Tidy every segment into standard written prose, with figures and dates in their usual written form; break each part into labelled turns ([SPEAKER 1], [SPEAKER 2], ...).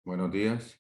[SPEAKER 1] Buenos días.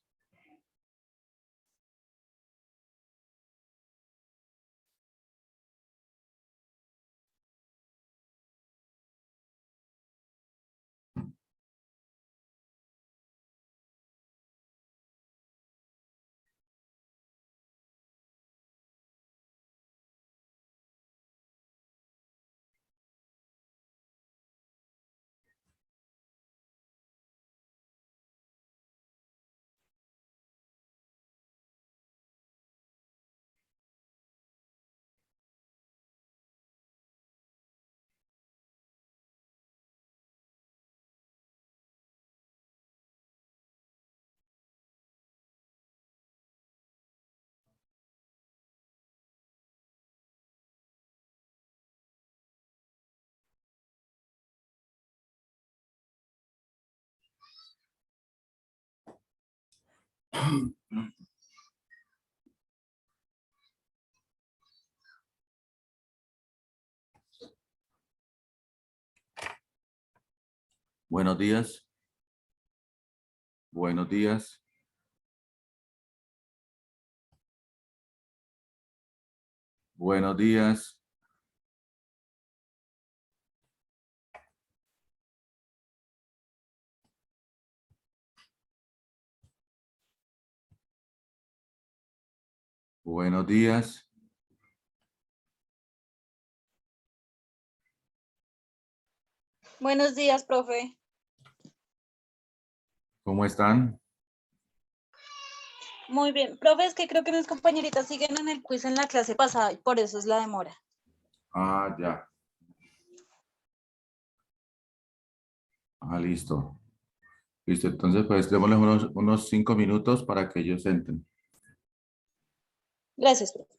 [SPEAKER 1] Buenos días. Buenos días. Buenos días. Buenos días.
[SPEAKER 2] Buenos días, profe.
[SPEAKER 1] ¿Cómo están?
[SPEAKER 2] Muy bien. Profe, es que creo que mis compañeritas siguen en el quiz en la clase pasada y por eso es la demora.
[SPEAKER 1] Ah, ya. Ah, listo. Listo. Entonces, pues démosles unos 5 minutos para que ellos entren.
[SPEAKER 2] Gracias, profe.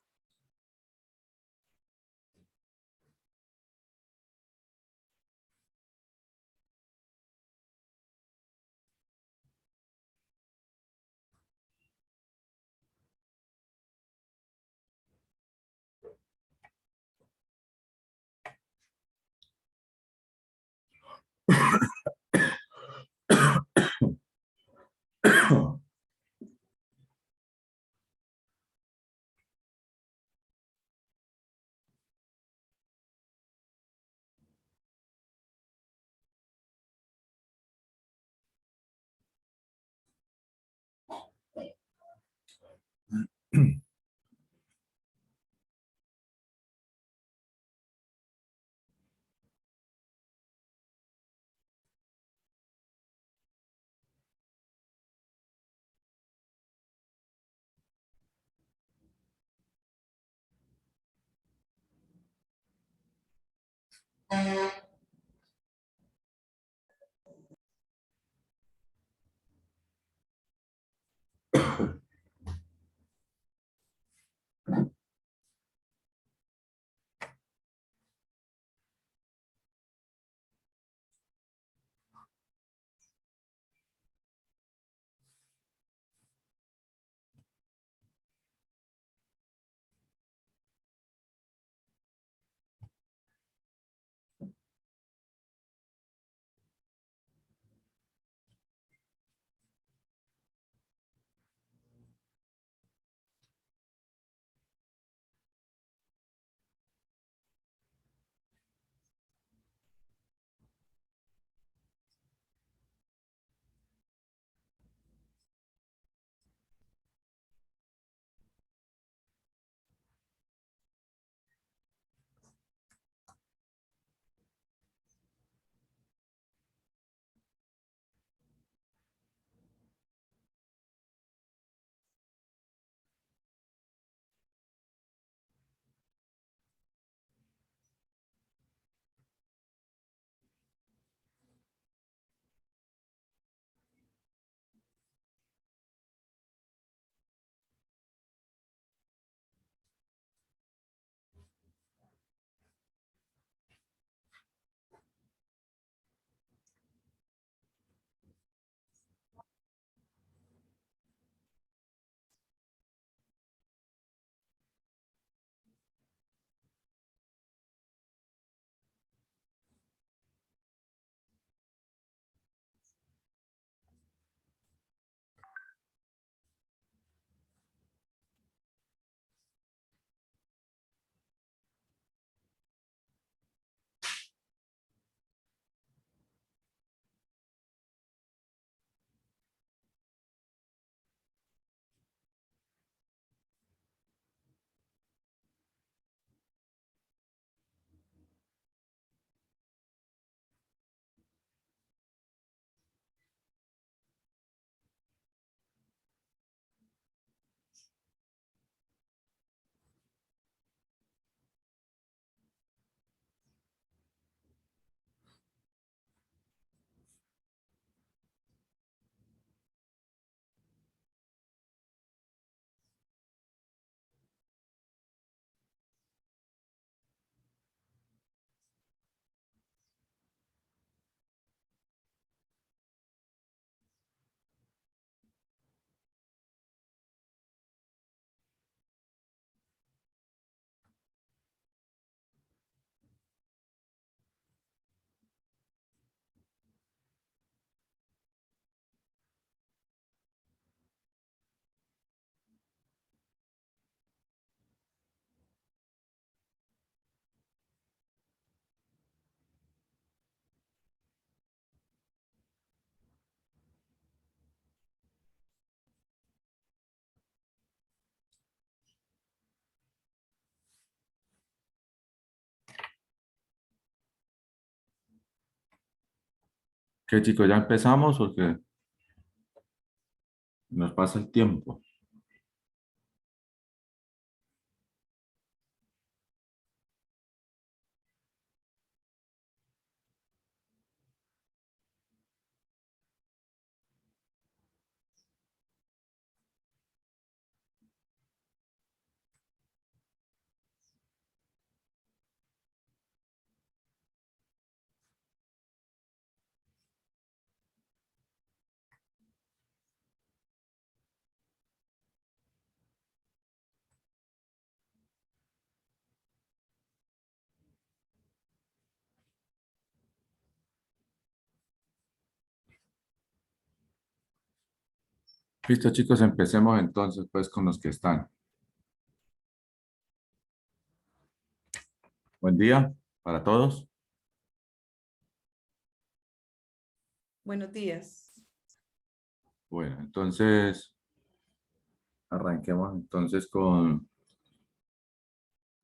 [SPEAKER 1] ¿Qué chicos, ya empezamos o qué? Nos pasa el tiempo. Listo, chicos, empecemos entonces pues con los que están. Buen día para todos.
[SPEAKER 3] Buenos días.
[SPEAKER 1] Bueno, entonces arranquemos entonces con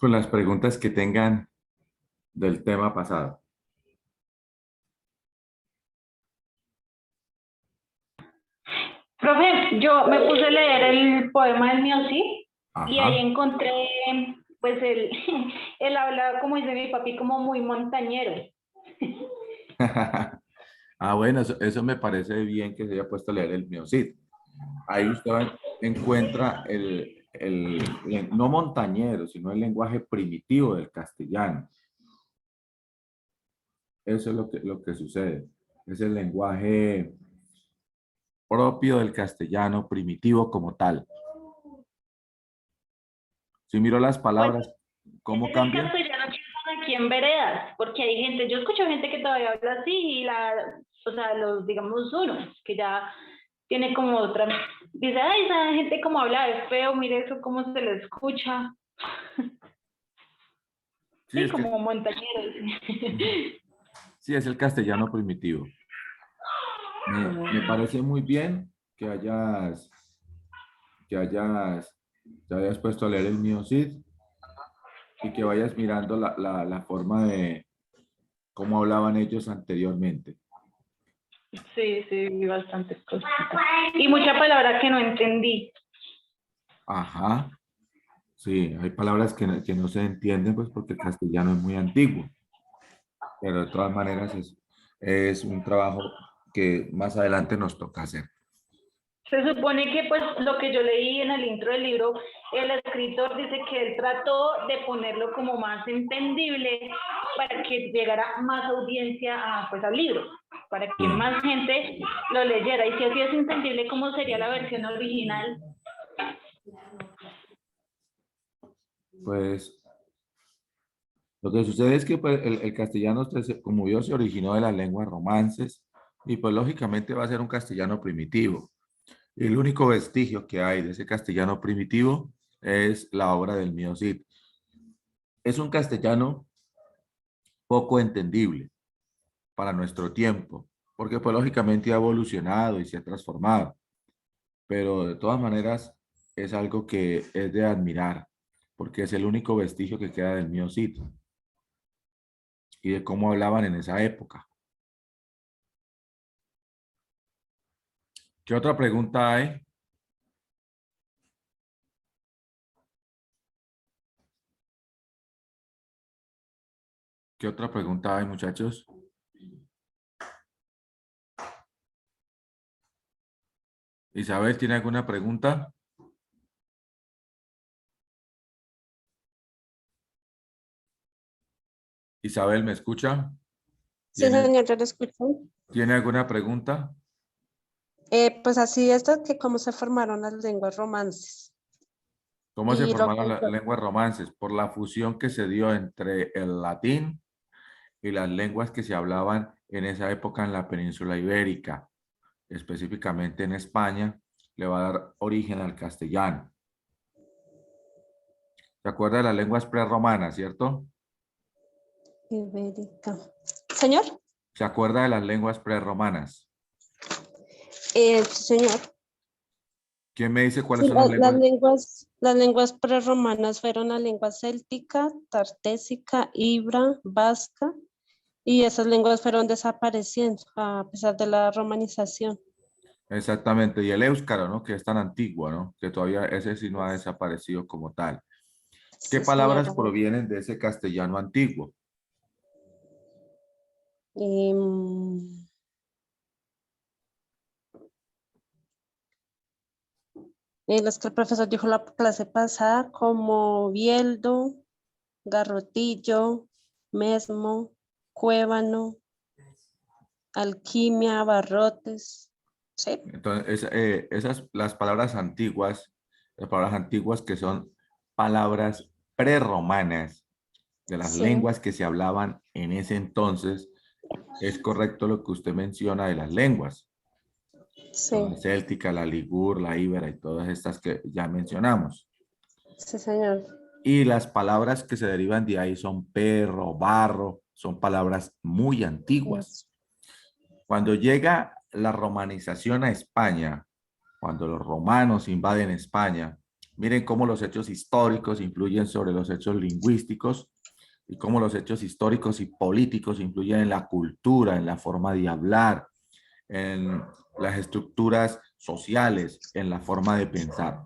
[SPEAKER 1] las preguntas que tengan del tema pasado.
[SPEAKER 4] Profe, yo me puse a leer el poema del mío, sí, y ahí
[SPEAKER 1] Ajá.
[SPEAKER 4] encontré, pues, él habla, como dice mi papi, como muy montañero.
[SPEAKER 1] Ah, bueno, eso me parece bien que se haya puesto a leer el Miocid. Ahí usted encuentra no montañero, sino el lenguaje primitivo del castellano. Eso es lo que sucede. Es el lenguaje propio del castellano primitivo como tal. Si miro las
[SPEAKER 4] Pues,
[SPEAKER 1] palabras, ¿cómo
[SPEAKER 4] es el
[SPEAKER 1] cambian?
[SPEAKER 4] castellano que usan aquí en veredas, porque hay gente, yo escucho gente que todavía habla así, y o sea, los, digamos, uno, que ya tiene como otra, dice, ay, esa gente como habla es feo, mire eso, cómo se le escucha.
[SPEAKER 1] Sí,
[SPEAKER 4] Sí,
[SPEAKER 1] es que
[SPEAKER 4] como montañero.
[SPEAKER 1] sí, es el castellano primitivo. Me parece muy bien que te hayas puesto a leer el mío, Cid, y que vayas mirando la forma de cómo hablaban ellos anteriormente.
[SPEAKER 4] Sí, sí, vi bastantes cosas. Y mucha palabra que no entendí.
[SPEAKER 1] Ajá, sí, hay palabras que no se entienden, pues porque el castellano es muy antiguo, pero de todas maneras es un trabajo que más adelante nos toca hacer.
[SPEAKER 4] Se supone que, pues, lo que yo leí en el intro del libro, el escritor dice que él trató de ponerlo como más entendible para que llegara más audiencia pues, al libro, para que
[SPEAKER 1] Sí,
[SPEAKER 4] más gente lo leyera. Y si así es entendible, ¿cómo sería la versión original?
[SPEAKER 1] pues lo que sucede es que pues, el castellano, como yo, se originó de las lenguas romances y pues lógicamente va a ser un castellano primitivo. Y el único vestigio que hay de ese castellano primitivo es la obra del mío Cid. Es un castellano poco entendible para nuestro tiempo, porque pues lógicamente ha evolucionado y se ha transformado, pero de todas maneras es algo que es de admirar, porque es el único vestigio que queda del mío Cid y de cómo hablaban en esa época. ¿Qué otra pregunta hay? ¿Qué otra pregunta hay, muchachos? Isabel, ¿tiene alguna pregunta? Isabel, ¿me escucha?
[SPEAKER 2] Sí,
[SPEAKER 1] ¿Tiene,
[SPEAKER 2] señor, yo lo escucho.
[SPEAKER 1] ¿tiene alguna pregunta?
[SPEAKER 2] Pues así es que cómo se formaron las lenguas romances.
[SPEAKER 1] ¿Cómo se
[SPEAKER 2] Y lo que
[SPEAKER 1] formaron las lenguas romances? Por la fusión que se dio entre el latín y las lenguas que se hablaban en esa época en la península ibérica, específicamente en España, le va a dar origen al castellano. ¿Se acuerda de las lenguas prerromanas, cierto?
[SPEAKER 2] ibérica. Señor,
[SPEAKER 1] ¿Se acuerda de las lenguas prerromanas?
[SPEAKER 2] sí, señor.
[SPEAKER 1] ¿Quién me dice cuáles
[SPEAKER 2] Sí,
[SPEAKER 1] son las lenguas?
[SPEAKER 2] las lenguas prerromanas fueron la lengua céltica, tartésica, ibra, vasca Y esas lenguas fueron desapareciendo a pesar de la romanización.
[SPEAKER 1] Exactamente, y el éuscaro, ¿no? Que es tan antiguo, ¿no? Que todavía ese sí no ha desaparecido como tal. ¿Qué
[SPEAKER 2] Sí,
[SPEAKER 1] palabras
[SPEAKER 2] señora.
[SPEAKER 1] provienen de ese castellano antiguo?
[SPEAKER 2] Y, y las que el profesor dijo la clase pasada, como bieldo, garrotillo, mesmo, cuébano, alquimia, barrotes. ¿Sí?
[SPEAKER 1] Entonces, esas, las palabras antiguas que son palabras prerromanas de las
[SPEAKER 2] Sí,
[SPEAKER 1] lenguas que se hablaban en ese entonces, es correcto lo que usted menciona de las lenguas,
[SPEAKER 2] sí,
[SPEAKER 1] la céltica, la ligur, la íbera y todas estas que ya mencionamos.
[SPEAKER 2] sí, señor.
[SPEAKER 1] Y las palabras que se derivan de ahí son perro, barro, son palabras muy antiguas.
[SPEAKER 2] Yes.
[SPEAKER 1] Cuando llega la romanización a España, cuando los romanos invaden España, miren cómo los hechos históricos influyen sobre los hechos lingüísticos y cómo los hechos históricos y políticos influyen en la cultura, en la forma de hablar, en las estructuras sociales, en la forma de pensar.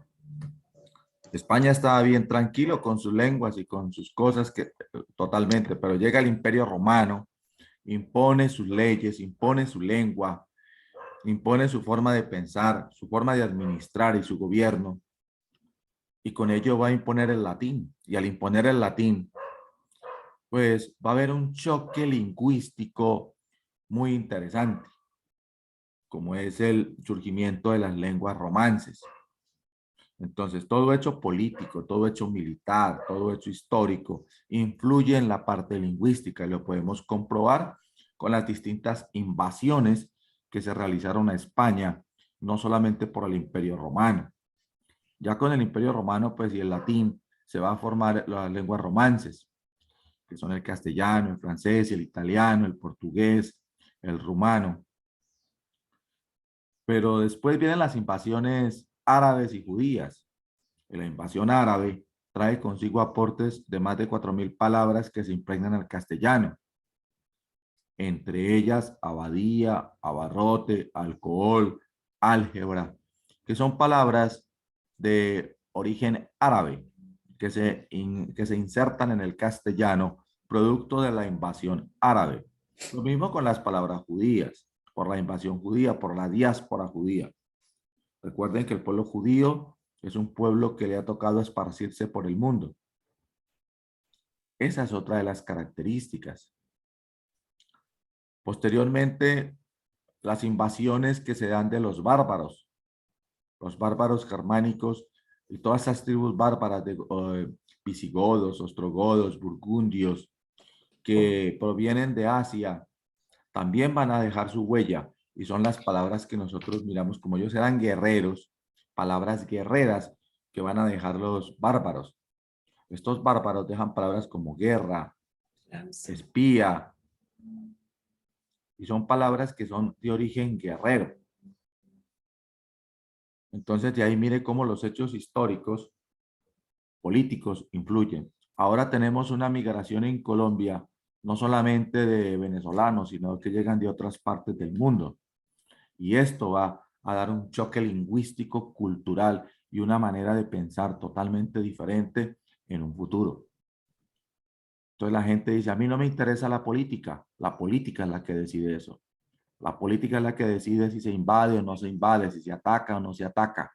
[SPEAKER 1] España estaba bien tranquilo con sus lenguas y con sus cosas que totalmente, pero llega el Imperio Romano, impone sus leyes, impone su lengua, impone su forma de pensar, su forma de administrar y su gobierno, y con ello va a imponer el latín. Y al imponer el latín, pues va a haber un choque lingüístico muy interesante, como es el surgimiento de las lenguas romances. Entonces, todo hecho político, todo hecho militar, todo hecho histórico, influye en la parte lingüística y lo podemos comprobar con las distintas invasiones que se realizaron a España, no solamente por el Imperio Romano. Ya con el Imperio Romano, pues, y el latín, se va a formar las lenguas romances, que son el castellano, el francés, el italiano, el portugués, el rumano. Pero después vienen las invasiones árabes y judías. La invasión árabe trae consigo aportes de más de 4.000 palabras que se impregnan al castellano, entre ellas abadía, abarrote, alcohol, álgebra, que son palabras de origen árabe que se insertan en el castellano producto de la invasión árabe. Lo mismo con las palabras judías, por la invasión judía, por la diáspora judía. Recuerden que el pueblo judío es un pueblo que le ha tocado esparcirse por el mundo. Esa es otra de las características. Posteriormente, las invasiones que se dan de los bárbaros germánicos y todas esas tribus bárbaras de visigodos, ostrogodos, burgundios, que provienen de Asia, también van a dejar su huella y son las palabras que nosotros miramos como ellos eran guerreros, palabras guerreras que van a dejar los bárbaros. Estos bárbaros dejan palabras como guerra, espía, y son palabras que son de origen guerrero. Entonces, de ahí mire cómo los hechos históricos, políticos influyen. Ahora tenemos una migración en Colombia, no solamente de venezolanos, sino que llegan de otras partes del mundo. Y esto va a dar un choque lingüístico, cultural y una manera de pensar totalmente diferente en un futuro. Entonces la gente dice, a mí no me interesa la política es la que decide eso. La política es la que decide si se invade o no se invade, si se ataca o no se ataca.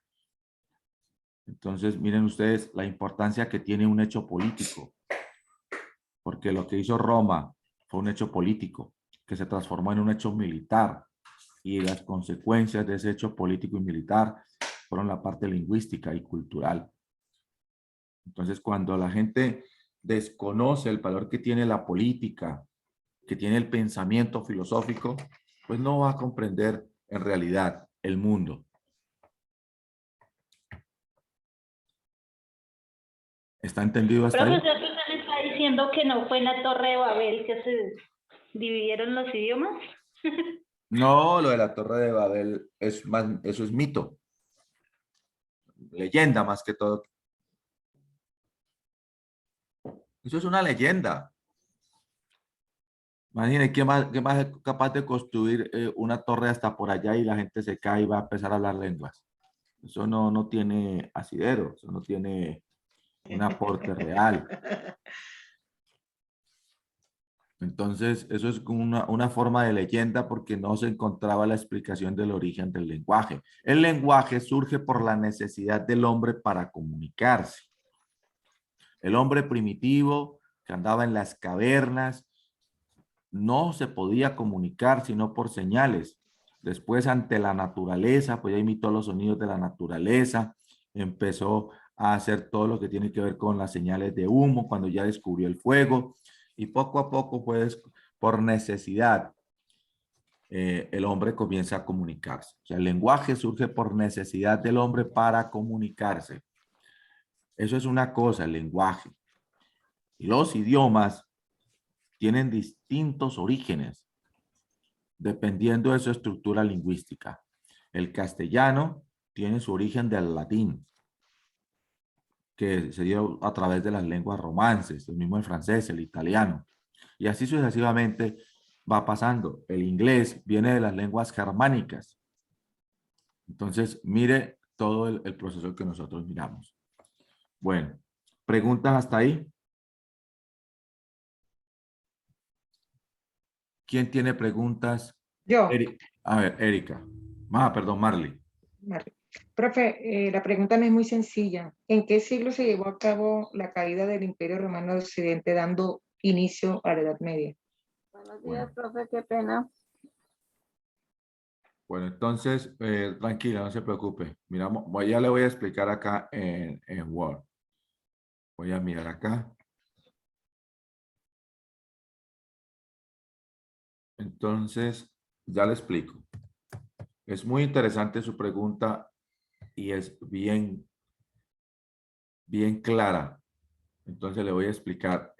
[SPEAKER 1] Entonces miren ustedes la importancia que tiene un hecho político, porque lo que hizo Roma fue un hecho político que se transformó en un hecho militar y las consecuencias de ese hecho político y militar fueron la parte lingüística y cultural. Entonces cuando la gente desconoce el valor que tiene la política, que tiene el pensamiento filosófico, pues no va a comprender en realidad el mundo. ¿Está entendido hasta ahí?
[SPEAKER 4] Profesor, ¿usted está diciendo que no fue en la Torre de Babel que se dividieron los idiomas?
[SPEAKER 1] No, lo de la Torre de Babel es más, eso es mito, leyenda más que todo. Eso es una leyenda. Imagínense, qué más es capaz de construir una torre hasta por allá y la gente se cae y va a empezar a hablar lenguas? Eso no tiene asidero, eso no tiene un aporte real. Entonces, eso es como una forma de leyenda porque no se encontraba la explicación del origen del lenguaje. El lenguaje surge por la necesidad del hombre para comunicarse. El hombre primitivo que andaba en las cavernas no se podía comunicar sino por señales. Después, ante la naturaleza, pues ya imitó los sonidos de la naturaleza, empezó a hacer todo lo que tiene que ver con las señales de humo, cuando ya descubrió el fuego, y poco a poco, pues, por necesidad, el hombre comienza a comunicarse. O sea, el lenguaje surge por necesidad del hombre para comunicarse. Eso es una cosa, el lenguaje. Los idiomas tienen distintos orígenes dependiendo de su estructura lingüística. El castellano tiene su origen del latín, que se dio a través de las lenguas romances, lo mismo el francés, el italiano. Y así sucesivamente va pasando. El inglés viene de las lenguas germánicas. Entonces, mire todo el proceso que nosotros miramos. Bueno, ¿preguntas hasta ahí? ¿Quién tiene preguntas?
[SPEAKER 5] Yo,
[SPEAKER 1] A ver, Erika. Perdón, Marley.
[SPEAKER 5] Marley. Profe, la pregunta no es muy sencilla. ¿En qué siglo se llevó a cabo la caída del Imperio Romano de Occidente dando inicio a la Edad Media?
[SPEAKER 2] Buenos
[SPEAKER 1] Bueno.
[SPEAKER 2] días, profe, qué pena.
[SPEAKER 1] Bueno, entonces, tranquila, no se preocupe. Miramos, ya le voy a explicar acá en Word. Voy a mirar acá. Entonces, ya le explico. Es muy interesante su pregunta y es bien clara. Entonces, le voy a explicar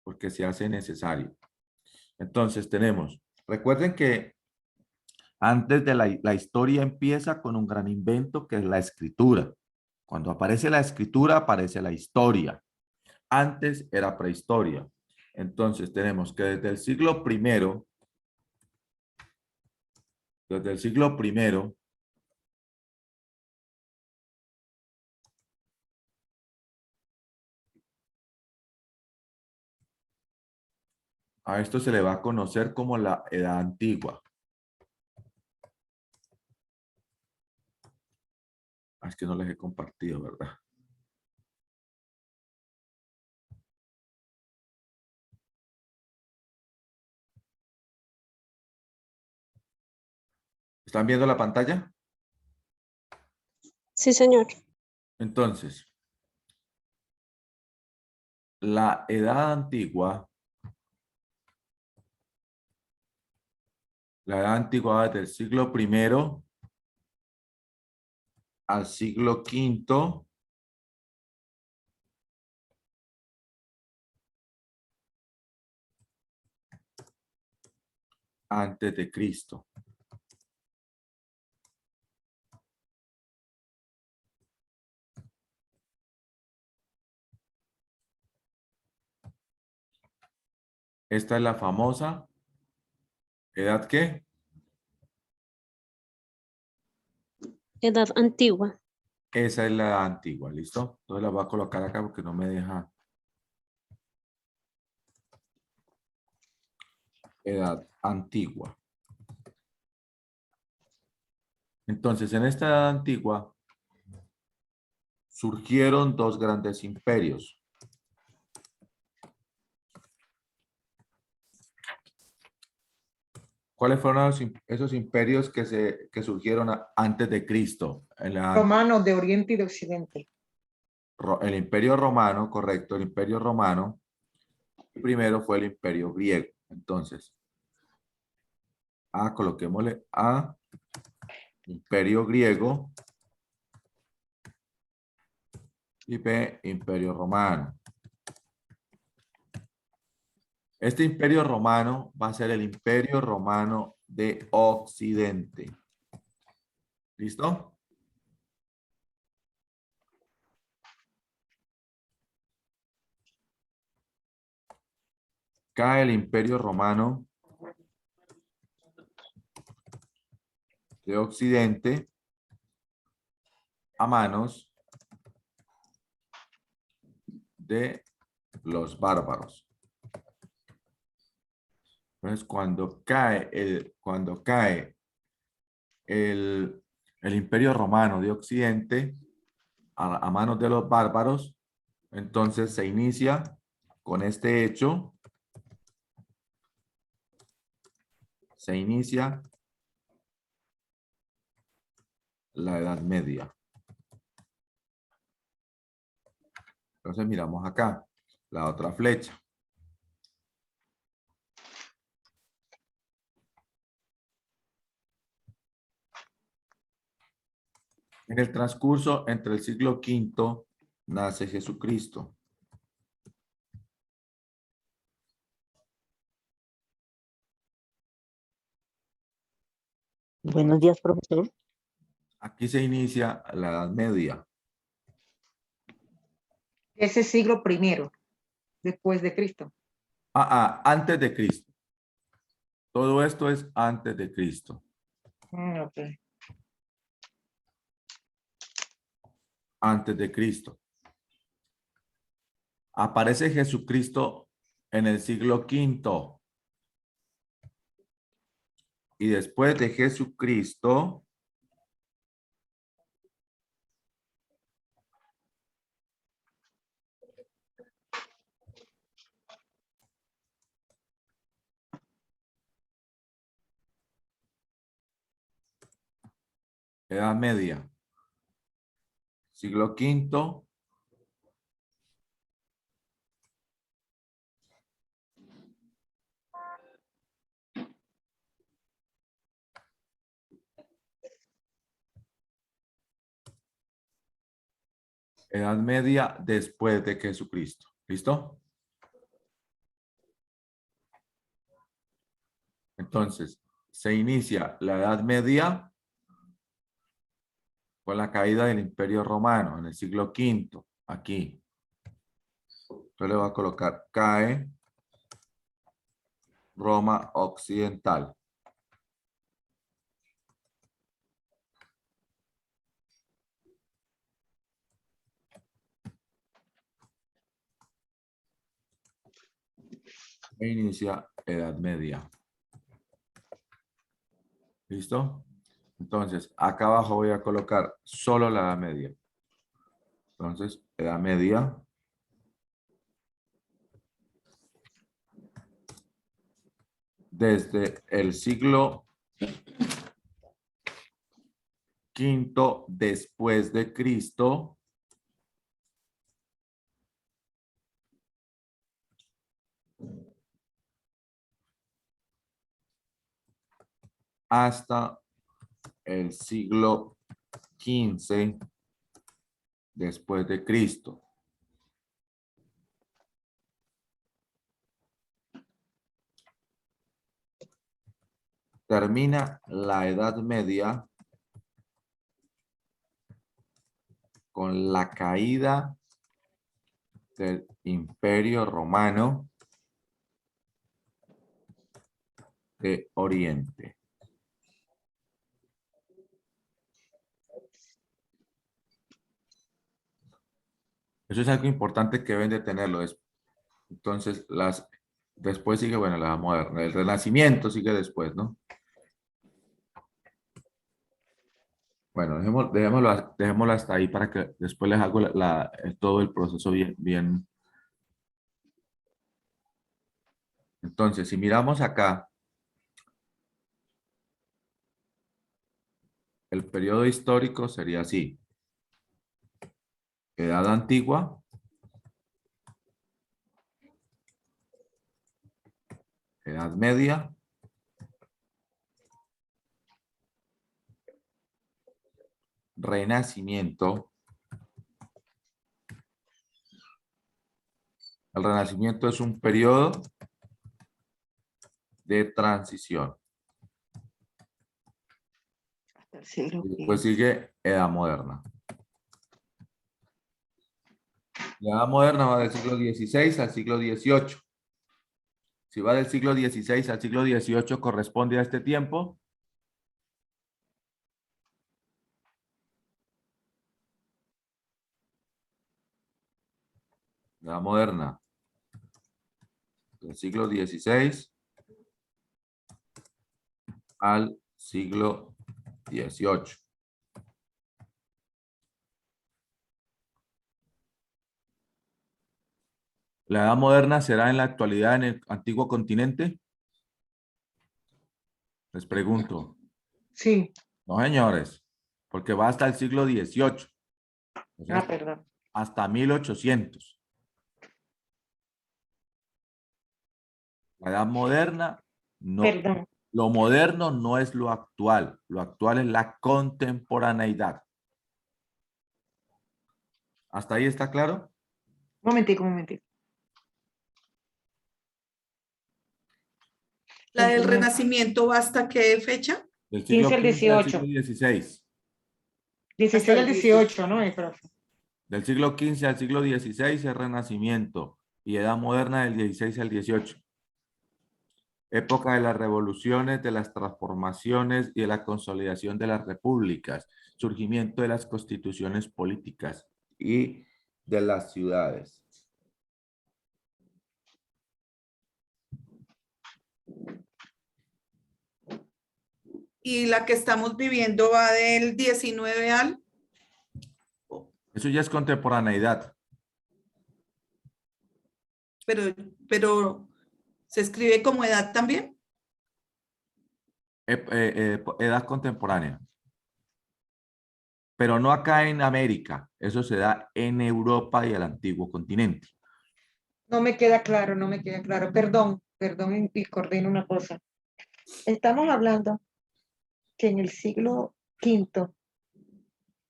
[SPEAKER 1] porque se hace necesario. Entonces, recuerden que antes de la historia empieza con un gran invento que es la escritura. Cuando aparece la escritura, aparece la historia. Antes era prehistoria. Entonces tenemos que desde el siglo primero, a esto se le va a conocer como la Edad Antigua. Es que no les he compartido, ¿verdad? ¿Están viendo la pantalla?
[SPEAKER 2] Sí, señor.
[SPEAKER 1] Entonces, la Edad Antigua, va desde el siglo primero al siglo quinto antes de Cristo. Esta es la famosa ¿edad qué?
[SPEAKER 2] Edad antigua.
[SPEAKER 1] Esa es la edad antigua, ¿listo? Entonces la voy a colocar acá porque no me deja. Edad antigua. Entonces, en esta edad antigua surgieron dos grandes imperios. ¿Cuáles fueron esos imperios que surgieron antes de Cristo?
[SPEAKER 5] Romanos de Oriente y de Occidente.
[SPEAKER 1] El Imperio Romano, correcto, el Imperio Romano. Primero fue el Imperio Griego. Entonces, coloquémosle A, Imperio Griego, y B, Imperio Romano. Este Imperio Romano va a ser el Imperio Romano de Occidente. ¿Listo? cae el Imperio Romano de Occidente a manos de los bárbaros. Entonces, cuando cae el Imperio Romano de Occidente a manos de los bárbaros, entonces se inicia con este hecho, se inicia la Edad Media. Entonces miramos acá, la otra flecha. En el transcurso entre el siglo V nace Jesucristo.
[SPEAKER 6] Buenos días, profesor.
[SPEAKER 1] Aquí se inicia la Edad Media.
[SPEAKER 5] Ese siglo primero, después de Cristo.
[SPEAKER 1] Antes de Cristo. Todo esto es antes de Cristo.
[SPEAKER 5] Ok.
[SPEAKER 1] Antes de Cristo. Aparece Jesucristo en el siglo V. Y después de Jesucristo, Edad Media, siglo V, Edad Media después de Jesucristo. ¿Listo? Entonces, se inicia la Edad Media con la caída del Imperio Romano en el siglo V, aquí. Yo le voy a colocar, cae Roma Occidental. E inicia Edad Media. ¿Listo? Entonces, acá abajo voy a colocar solo la Edad Media. Entonces, Edad Media. Desde el siglo V después de Cristo hasta el siglo XV después de Cristo. Termina la Edad Media con la caída del Imperio Romano de Oriente. Eso es algo importante que deben de tenerlo. Entonces, después sigue, bueno, la moderna. El Renacimiento sigue después, ¿no? Bueno, dejémoslo hasta ahí para que después les hago todo el proceso bien. Entonces, si miramos acá, el periodo histórico sería así. Edad Antigua. Edad Media. Renacimiento. El Renacimiento es un periodo de transición.
[SPEAKER 6] Hasta el siglo
[SPEAKER 1] Y después
[SPEAKER 6] XV.
[SPEAKER 1] sigue Edad Moderna. La Edad Moderna va del siglo XVI al siglo XVIII. Si va del siglo XVI al siglo XVIII, corresponde a este tiempo. La Edad Moderna. Del siglo XVI al siglo XVIII. ¿La Edad Moderna será en la actualidad en el antiguo continente? Les pregunto.
[SPEAKER 5] Sí.
[SPEAKER 1] No, señores, porque va hasta el siglo XVIII. O sea,
[SPEAKER 5] Perdón.
[SPEAKER 1] hasta 1800. La Edad Moderna, no.
[SPEAKER 5] Perdón.
[SPEAKER 1] Lo moderno no es lo actual. Lo actual es la contemporaneidad. ¿Hasta ahí está claro?
[SPEAKER 5] Un momentico, un momentico.
[SPEAKER 3] ¿La del
[SPEAKER 5] Continúa.
[SPEAKER 3] Renacimiento va hasta qué fecha?
[SPEAKER 1] Del siglo
[SPEAKER 5] 15 al
[SPEAKER 1] XV al
[SPEAKER 5] 18.
[SPEAKER 1] siglo XVI.
[SPEAKER 5] 16 al 18, ¿no? Profe.
[SPEAKER 1] Del siglo XV al siglo XVI es Renacimiento y Edad Moderna del XVI al XVIII. Época de las revoluciones, de las transformaciones y de la consolidación de las repúblicas, surgimiento de las constituciones políticas y de las ciudades.
[SPEAKER 3] ¿Y la que estamos viviendo va del 19 al?
[SPEAKER 1] Eso ya es contemporaneidad.
[SPEAKER 3] Pero ¿se escribe como edad también?
[SPEAKER 1] Edad contemporánea. Pero no acá en América. Eso se da en Europa y el antiguo continente.
[SPEAKER 5] No me queda claro, no me queda claro. Perdón, y coordino una cosa. Estamos hablando que en el siglo V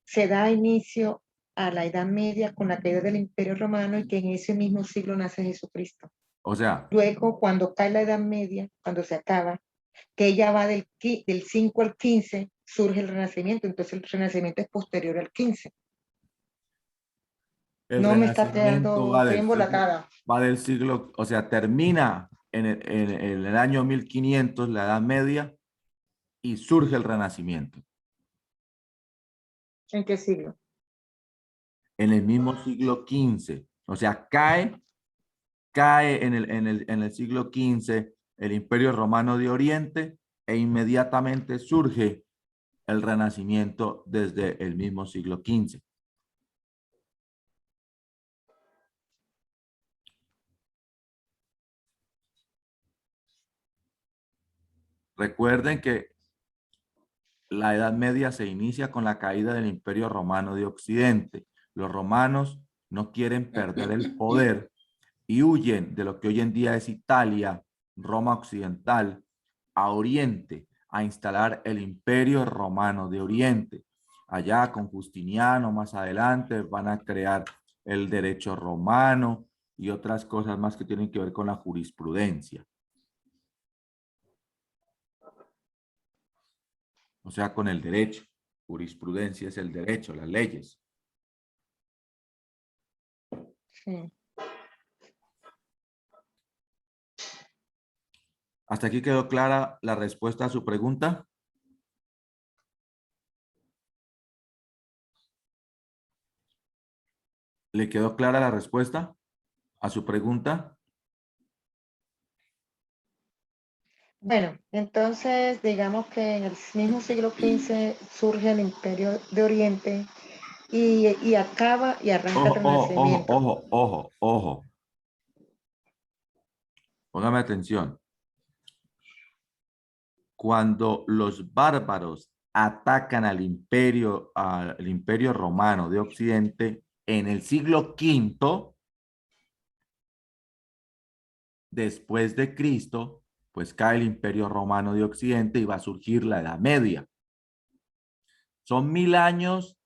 [SPEAKER 5] se da inicio a la Edad Media con la caída del Imperio Romano y que en ese mismo siglo nace Jesucristo.
[SPEAKER 1] O sea,
[SPEAKER 5] Luego, cuando cae la Edad Media, cuando se acaba, que ella va del 5 al 15, surge el Renacimiento. Entonces el Renacimiento es posterior al 15.
[SPEAKER 1] el
[SPEAKER 5] No me está
[SPEAKER 1] Renacimiento
[SPEAKER 5] quedando, estoy embolatada.
[SPEAKER 1] va del siglo, o sea, termina en el año 1500, la Edad Media, y surge el Renacimiento.
[SPEAKER 5] ¿En qué siglo?
[SPEAKER 1] En el mismo siglo XV. O sea, cae en el siglo XV el Imperio Romano de Oriente e inmediatamente surge el Renacimiento desde el mismo siglo XV. Recuerden que la Edad Media se inicia con la caída del Imperio Romano de Occidente. Los romanos no quieren perder el poder y huyen de lo que hoy en día es Italia, Roma Occidental, a Oriente, a instalar el Imperio Romano de Oriente. Allá con Justiniano más adelante van a crear el derecho romano y otras cosas más que tienen que ver con la jurisprudencia. O sea, con el derecho. Jurisprudencia es el derecho, las leyes.
[SPEAKER 5] Sí.
[SPEAKER 1] ¿Hasta aquí quedó clara la respuesta a su pregunta? ¿Le quedó clara la respuesta a su pregunta?
[SPEAKER 5] Bueno, entonces digamos que en el mismo siglo XV surge el Imperio de Oriente y acaba y arranca el Renacimiento.
[SPEAKER 1] Ojo. Póngame atención. Cuando los bárbaros atacan al imperio romano de Occidente en el siglo V después de Cristo, pues cae el Imperio Romano de Occidente y va a surgir la Edad Media. Son 1000 años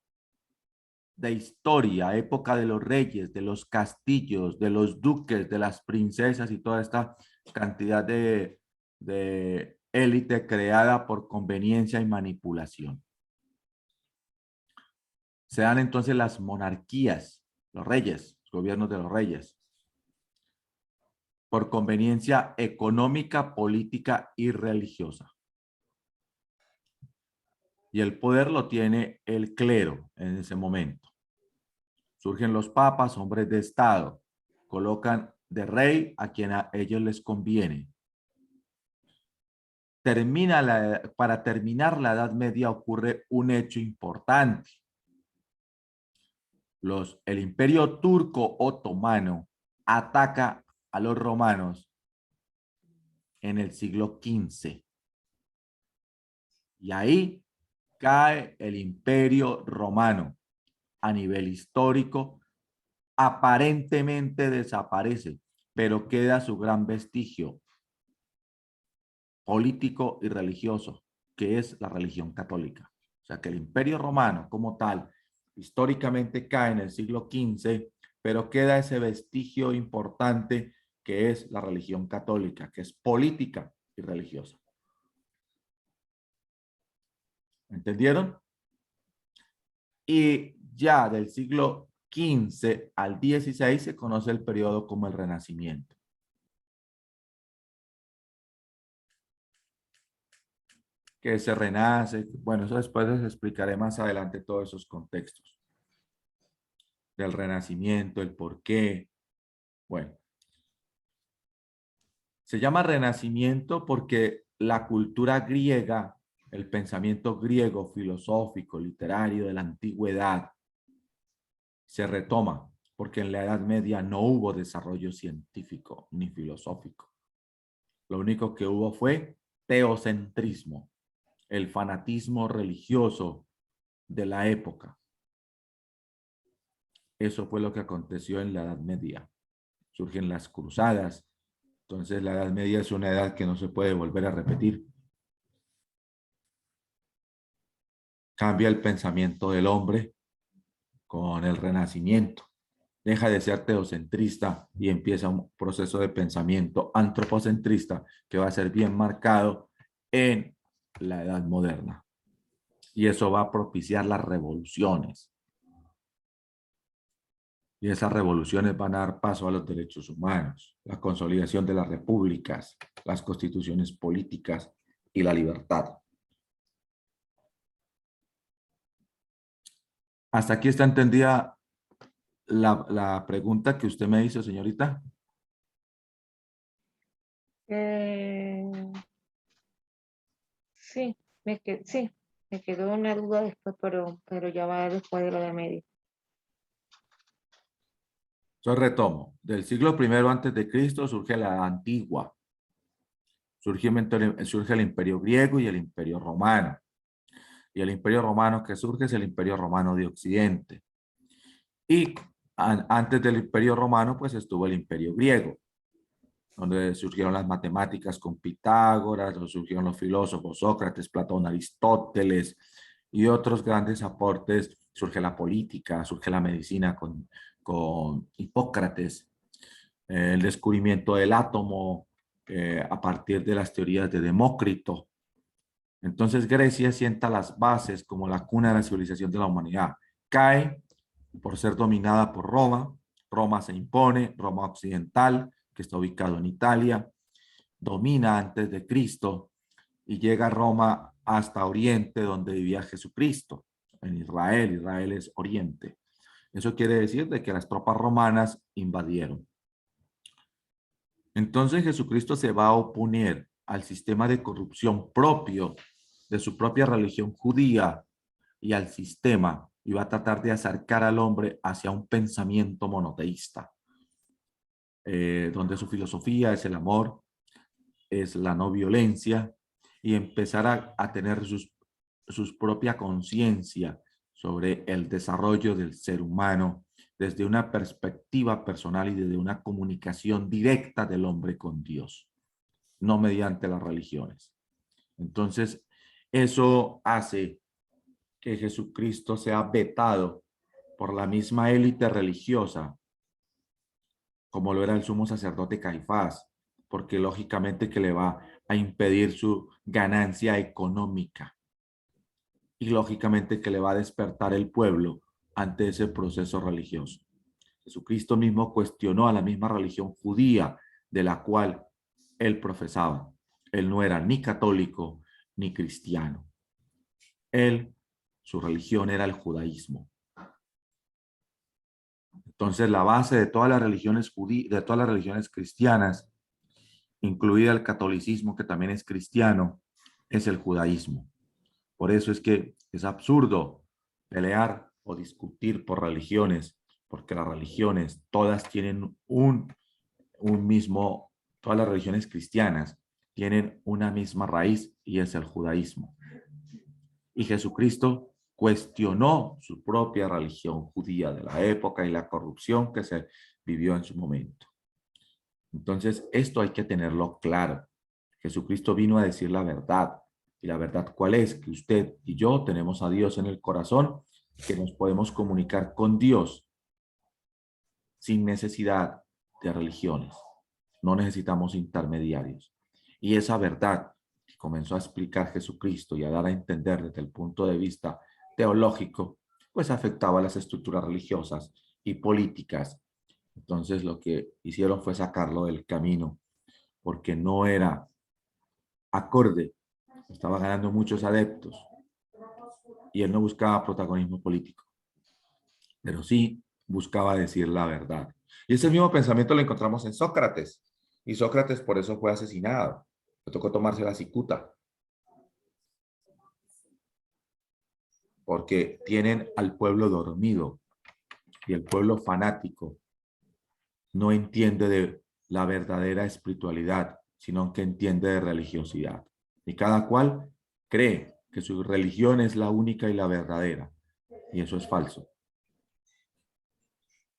[SPEAKER 1] de historia, época de los reyes, de los castillos, de los duques, de las princesas y toda esta cantidad de élite creada por conveniencia y manipulación. Se dan entonces las monarquías, los reyes, los gobiernos de los reyes. por conveniencia económica, política y religiosa. Y el poder lo tiene el clero en ese momento. Surgen los papas, hombres de Estado, colocan de rey a quien a ellos les conviene. Para terminar la Edad Media ocurre un hecho importante. El Imperio Turco Otomano ataca a los romanos en el siglo XV. Y ahí cae el Imperio Romano. A nivel histórico, aparentemente desaparece, pero queda su gran vestigio político y religioso, que es la religión católica. O sea que el Imperio Romano como tal, históricamente cae en el siglo XV, pero queda ese vestigio importante que es la religión católica, que es política y religiosa. ¿Entendieron? Y ya del siglo XV al XVI se conoce el periodo como el Renacimiento. Que se renace, bueno, eso después les explicaré más adelante todos esos contextos del Renacimiento, el por qué. Bueno, se llama Renacimiento porque la cultura griega, el pensamiento griego, filosófico, literario de la antigüedad, se retoma, porque en la Edad Media no hubo desarrollo científico ni filosófico. Lo único que hubo fue teocentrismo, el fanatismo religioso de la época. Eso fue lo que aconteció en la Edad Media. Surgen las cruzadas. Entonces la Edad Media es una edad que no se puede volver a repetir. Cambia el pensamiento del hombre con el Renacimiento. Deja de ser teocentrista y empieza un proceso de pensamiento antropocentrista que va a ser bien marcado en la Edad Moderna. Y eso va a propiciar las revoluciones. Y esas revoluciones van a dar paso a los derechos humanos, la consolidación de las repúblicas, las constituciones políticas y la libertad. ¿Hasta aquí está entendida la pregunta que usted me hizo, señorita?
[SPEAKER 5] Sí, me quedó una duda después, pero ya va después de la de media.
[SPEAKER 1] Yo retomo. Del siglo I antes de Cristo surge la antigua. Surge el imperio griego y el imperio romano. Y el imperio romano que surge es el imperio romano de Occidente. Y antes del imperio romano pues estuvo el imperio griego, donde surgieron las matemáticas con Pitágoras, surgieron los filósofos Sócrates, Platón, Aristóteles y otros grandes aportes. Surge la política, surge la medicina con Hipócrates, el descubrimiento del átomo a partir de las teorías de Demócrito. Entonces Grecia sienta las bases como la cuna de la civilización de la humanidad. Cae por ser dominada por Roma. Roma se impone, Roma occidental, que está ubicado en Italia, domina antes de Cristo y llega a Roma hasta Oriente, donde vivía Jesucristo, en Israel. Israel es Oriente. Eso quiere decir de que las tropas romanas invadieron. Entonces Jesucristo se va a oponer al sistema de corrupción propio de su propia religión judía y al sistema, y va a tratar de acercar al hombre hacia un pensamiento monoteísta, donde su filosofía es el amor, es la no violencia, y empezar a tener su propia conciencia sobre el desarrollo del ser humano desde una perspectiva personal y desde una comunicación directa del hombre con Dios, no mediante las religiones. Entonces, eso hace que Jesucristo sea vetado por la misma élite religiosa, como lo era el sumo sacerdote Caifás, porque lógicamente que le va a impedir su ganancia económica y lógicamente que le va a despertar el pueblo ante ese proceso religioso. Jesucristo mismo cuestionó a la misma religión judía de la cual él profesaba. Él no era ni católico ni cristiano. Él, su religión era el judaísmo. Entonces, la base de todas las religiones de todas las religiones cristianas, incluida el catolicismo, que también es cristiano, es el judaísmo. Por eso es que es absurdo pelear o discutir por religiones, porque las religiones todas tienen un mismo, todas las religiones cristianas tienen una misma raíz y es el judaísmo. Y Jesucristo cuestionó su propia religión judía de la época y la corrupción que se vivió en su momento. Entonces, esto hay que tenerlo claro. Jesucristo vino a decir la verdad. ¿Y la verdad cuál es? Que usted y yo tenemos a Dios en el corazón, que nos podemos comunicar con Dios sin necesidad de religiones. No necesitamos intermediarios. Y esa verdad que comenzó a explicar Jesucristo y a dar a entender desde el punto de vista teológico, pues afectaba a las estructuras religiosas y políticas. Entonces lo que hicieron fue sacarlo del camino, porque no era acorde. Estaba ganando muchos adeptos y él no buscaba protagonismo político, pero sí buscaba decir la verdad. Y ese mismo pensamiento lo encontramos en Sócrates. Y Sócrates por eso fue asesinado. Le tocó tomarse la cicuta. Porque tienen al pueblo dormido. Y el pueblo fanático no entiende de la verdadera espiritualidad, sino que entiende de religiosidad. Y cada cual cree que su religión es la única y la verdadera. Y eso es falso.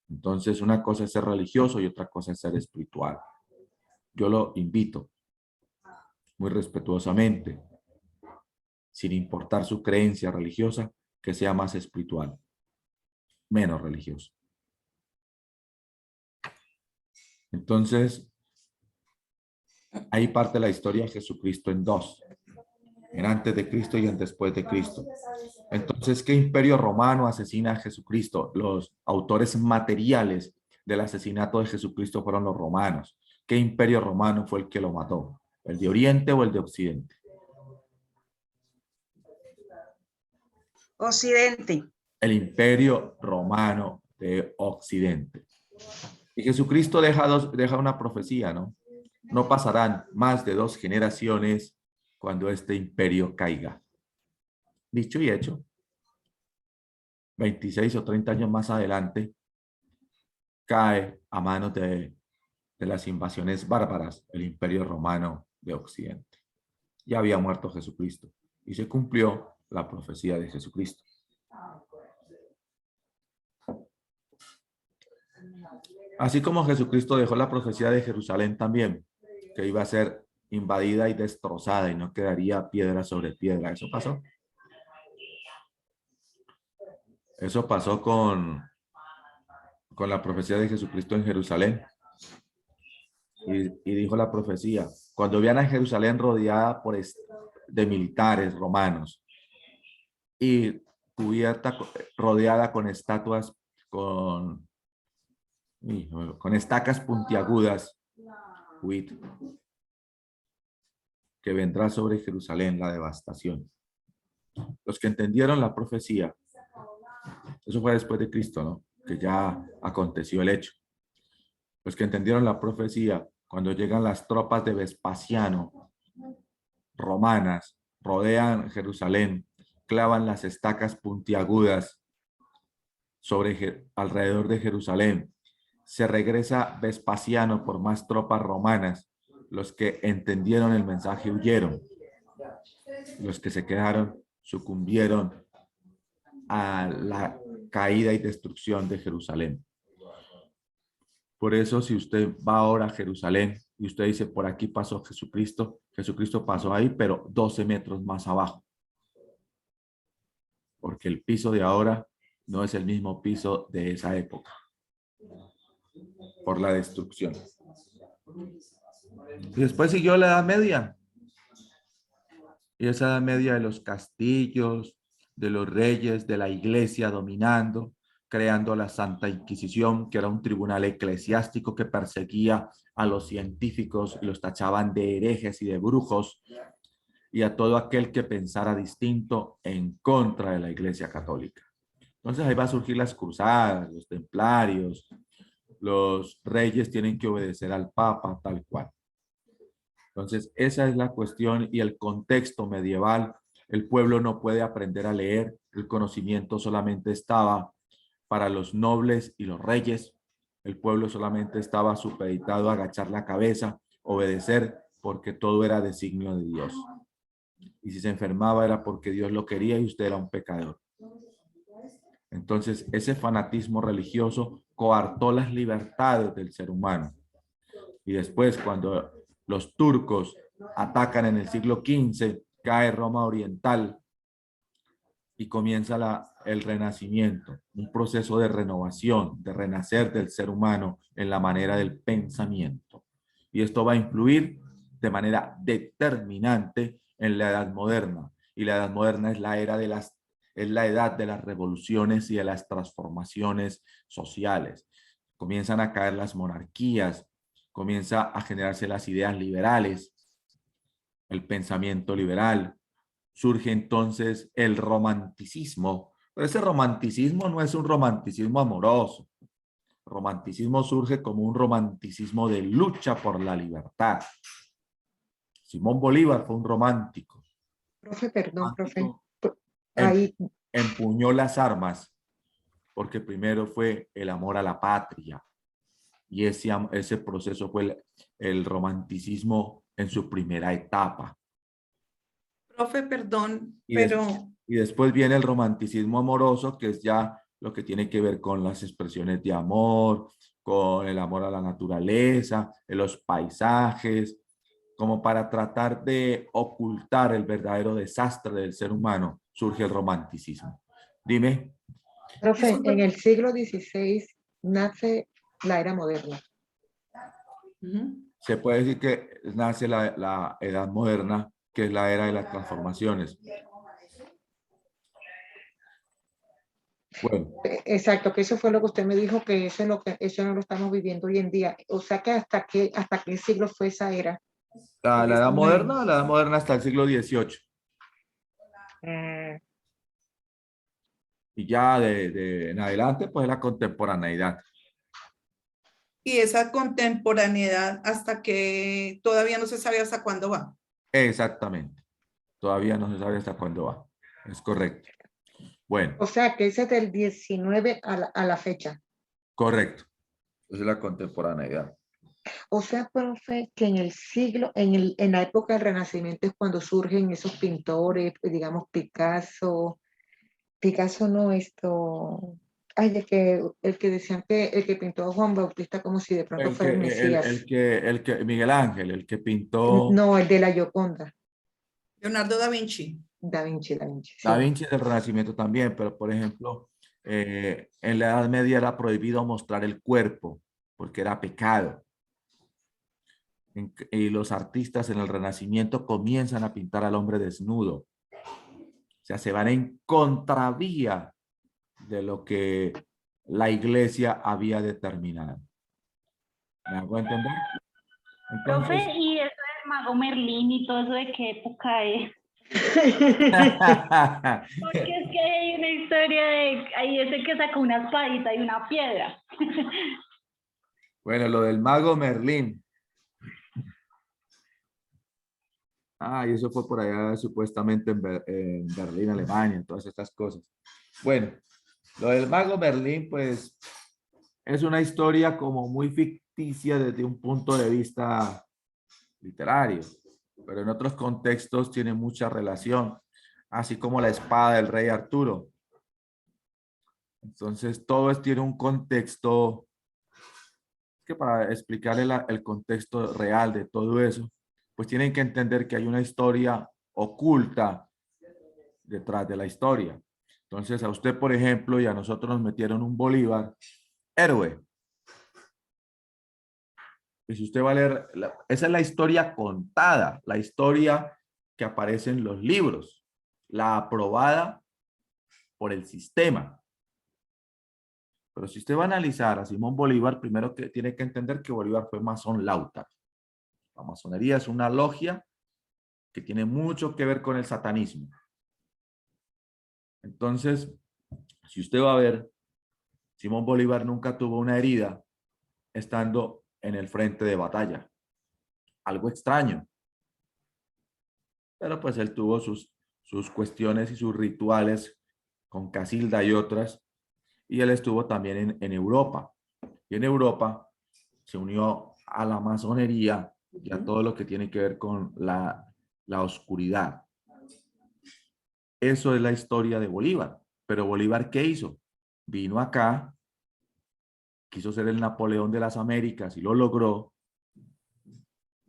[SPEAKER 1] Entonces, una cosa es ser religioso y otra cosa es ser espiritual. Yo lo invito muy respetuosamente, sin importar su creencia religiosa, que sea más espiritual, menos religioso. Entonces, ahí parte la historia de Jesucristo en dos, en antes de Cristo y en después de Cristo. Entonces, ¿qué imperio romano asesina a Jesucristo? Los autores materiales del asesinato de Jesucristo fueron los romanos. ¿Qué imperio romano fue el que lo mató? ¿El de Oriente o el de Occidente?
[SPEAKER 3] Occidente.
[SPEAKER 1] El imperio romano de Occidente. Y Jesucristo deja una profecía, ¿no? No pasarán más de 2 generaciones cuando este imperio caiga. Dicho y hecho, 26 o 30 años más adelante, cae a manos de las invasiones bárbaras el imperio romano de Occidente. Ya había muerto Jesucristo y se cumplió la profecía de Jesucristo. Así como Jesucristo dejó la profecía de Jerusalén también, que iba a ser invadida y destrozada y no quedaría piedra sobre piedra. ¿Eso pasó? Eso pasó con la profecía de Jesucristo en Jerusalén. Y dijo la profecía, cuando vean a Jerusalén rodeada de militares romanos y cubierta, rodeada con estatuas, con estacas puntiagudas, que vendrá sobre Jerusalén la devastación. Los que entendieron la profecía, eso fue después de Cristo, ¿no? Que ya aconteció el hecho. Los que entendieron la profecía, cuando llegan las tropas de Vespasiano, romanas, rodean Jerusalén, clavan las estacas puntiagudas alrededor de Jerusalén. Se regresa Vespasiano por más tropas romanas. Los que entendieron el mensaje huyeron. Los que se quedaron sucumbieron a la caída y destrucción de Jerusalén. Por eso, si usted va ahora a Jerusalén y usted dice, por aquí pasó Jesucristo, Jesucristo pasó ahí, pero 12 metros más abajo. Porque el piso de ahora no es el mismo piso de esa época. Por la destrucción. Y después siguió la Edad Media. Y esa Edad Media de los castillos, de los reyes, de la iglesia dominando, creando la Santa Inquisición, que era un tribunal eclesiástico que perseguía a los científicos y los tachaban de herejes y de brujos, y a todo aquel que pensara distinto en contra de la Iglesia Católica. Entonces ahí va a surgir las cruzadas, los templarios, los reyes tienen que obedecer al Papa, tal cual. Entonces esa es la cuestión y el contexto medieval. El pueblo no puede aprender a leer, el conocimiento solamente estaba para los nobles y los reyes. El pueblo solamente estaba supeditado a agachar la cabeza, obedecer, porque todo era designio de Dios. Y si se enfermaba era porque Dios lo quería y usted era un pecador. Entonces, ese fanatismo religioso coartó las libertades del ser humano. Y después, cuando los turcos atacan en el siglo XV, cae Roma Oriental y comienza el renacimiento, un proceso de renovación, de renacer del ser humano en la manera del pensamiento. Y esto va a influir de manera determinante en la Edad Moderna. Y la Edad Moderna es la edad de las revoluciones y de las transformaciones sociales. Comienzan a caer las monarquías, comienza a generarse las ideas liberales, el pensamiento liberal. Surge entonces el romanticismo, pero ese romanticismo no es un romanticismo amoroso. El romanticismo surge como un romanticismo de lucha por la libertad. Simón Bolívar fue un romántico.
[SPEAKER 5] Profe, perdón, profe.
[SPEAKER 1] Em-
[SPEAKER 5] Ahí,
[SPEAKER 1] Empuñó las armas porque primero fue el amor a la patria y ese proceso fue el romanticismo en su primera etapa.
[SPEAKER 3] Profe, perdón,
[SPEAKER 1] Y,
[SPEAKER 3] pero
[SPEAKER 1] y después viene el romanticismo amoroso, que es ya lo que tiene que ver con las expresiones de amor, con el amor a la naturaleza, en los paisajes, como para tratar de ocultar el verdadero desastre del ser humano, surge el romanticismo. Dime.
[SPEAKER 5] profe,
[SPEAKER 3] disculpe.
[SPEAKER 5] en el siglo XVI nace la era moderna.
[SPEAKER 3] Ujú.
[SPEAKER 1] Se puede decir que nace la edad moderna, que es la era de las transformaciones. Bueno,
[SPEAKER 5] Exacto, que eso fue lo que usted me dijo, que eso, eso no lo estamos viviendo hoy en día. O sea que hasta qué siglo fue esa era.
[SPEAKER 1] la
[SPEAKER 5] Porque
[SPEAKER 1] edad
[SPEAKER 5] estamos
[SPEAKER 1] moderna, la edad moderna hasta el siglo XVIII.
[SPEAKER 5] en-
[SPEAKER 1] Y ya en adelante, pues la contemporaneidad.
[SPEAKER 3] Y esa contemporaneidad hasta que todavía no se sabe hasta cuándo va.
[SPEAKER 1] Exactamente. Todavía no se sabe hasta cuándo va. Es correcto. Bueno,
[SPEAKER 5] o sea que ese es del 19 a la fecha.
[SPEAKER 1] correcto. Esa es la contemporaneidad.
[SPEAKER 5] O sea, profe, que en el siglo, en la época del Renacimiento es cuando surgen esos pintores, pues, digamos Picasso no esto, ay, el que decían que el que pintó a Juan Bautista como si de pronto
[SPEAKER 1] El que,
[SPEAKER 5] fuera el Mesías.
[SPEAKER 1] Miguel Ángel, el que pintó
[SPEAKER 5] No, el de la Gioconda,
[SPEAKER 3] Leonardo da Vinci.
[SPEAKER 5] Da Vinci,
[SPEAKER 1] Da
[SPEAKER 5] sí.
[SPEAKER 1] Vinci del Renacimiento también, pero por ejemplo, en la Edad Media era prohibido mostrar el cuerpo porque era pecado. Y los artistas en el Renacimiento comienzan a pintar al hombre desnudo. O sea, se van en contravía de lo que la iglesia había determinado. ¿Me hago entender?
[SPEAKER 4] Profe,
[SPEAKER 1] Entonces,
[SPEAKER 4] y eso del mago Merlín y todo eso, ¿de qué época es? Porque es que hay una historia de, ahí ese que sacó una espadita y una piedra.
[SPEAKER 1] bueno, lo del mago Merlín. Ah, y eso fue por allá supuestamente en Berlín, Alemania, todas estas cosas. Bueno, lo del mago Merlín, pues, es una historia como muy ficticia desde un punto de vista literario, pero en otros contextos tiene mucha relación, así como la espada del rey Arturo. Entonces, tiene un contexto que para explicarle el contexto real de todo eso, pues tienen que entender que hay una historia oculta detrás de la historia. Entonces, a usted, por ejemplo, y a nosotros nos metieron un Bolívar héroe. Y si usted va a leer, esa es la historia contada, la historia que aparece en los libros, la aprobada por el sistema. Pero si usted va a analizar a Simón Bolívar, primero que tiene que entender que Bolívar fue masón Lautar. La masonería es una logia que tiene mucho que ver con el satanismo. Entonces, si usted va a ver, Simón Bolívar nunca tuvo una herida estando en el frente de batalla. Algo extraño. Pero pues él tuvo sus cuestiones y sus rituales con Casilda y otras. Y él estuvo también en Europa. Y en Europa se unió a la masonería y a todo lo que tiene que ver con la oscuridad. Eso es la historia de Bolívar. Pero Bolívar, ¿qué hizo? Vino acá, quiso ser el Napoleón de las Américas y lo logró.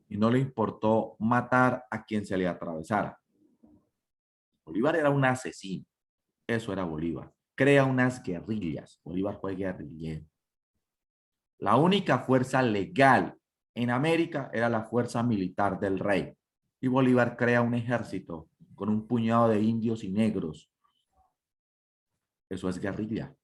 [SPEAKER 1] Y no le importó matar a quien se le atravesara. Bolívar era un asesino. Eso era Bolívar. Crea unas guerrillas. Bolívar fue guerrillero. La única fuerza legal en América era la fuerza militar del rey. Y Bolívar crea un ejército con un puñado de indios y negros. Eso es guerrilla.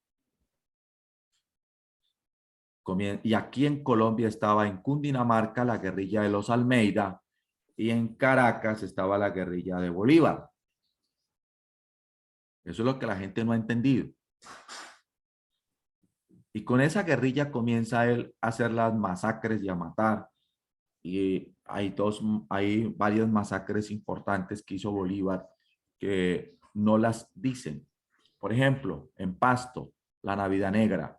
[SPEAKER 1] Y aquí en Colombia estaba en Cundinamarca la guerrilla de los Almeida y en Caracas estaba la guerrilla de Bolívar. Eso es lo que la gente no ha entendido. Y con esa guerrilla comienza él a hacer las masacres y a matar. Y hay varias masacres importantes que hizo Bolívar que no las dicen. Por ejemplo, en Pasto, la Navidad Negra.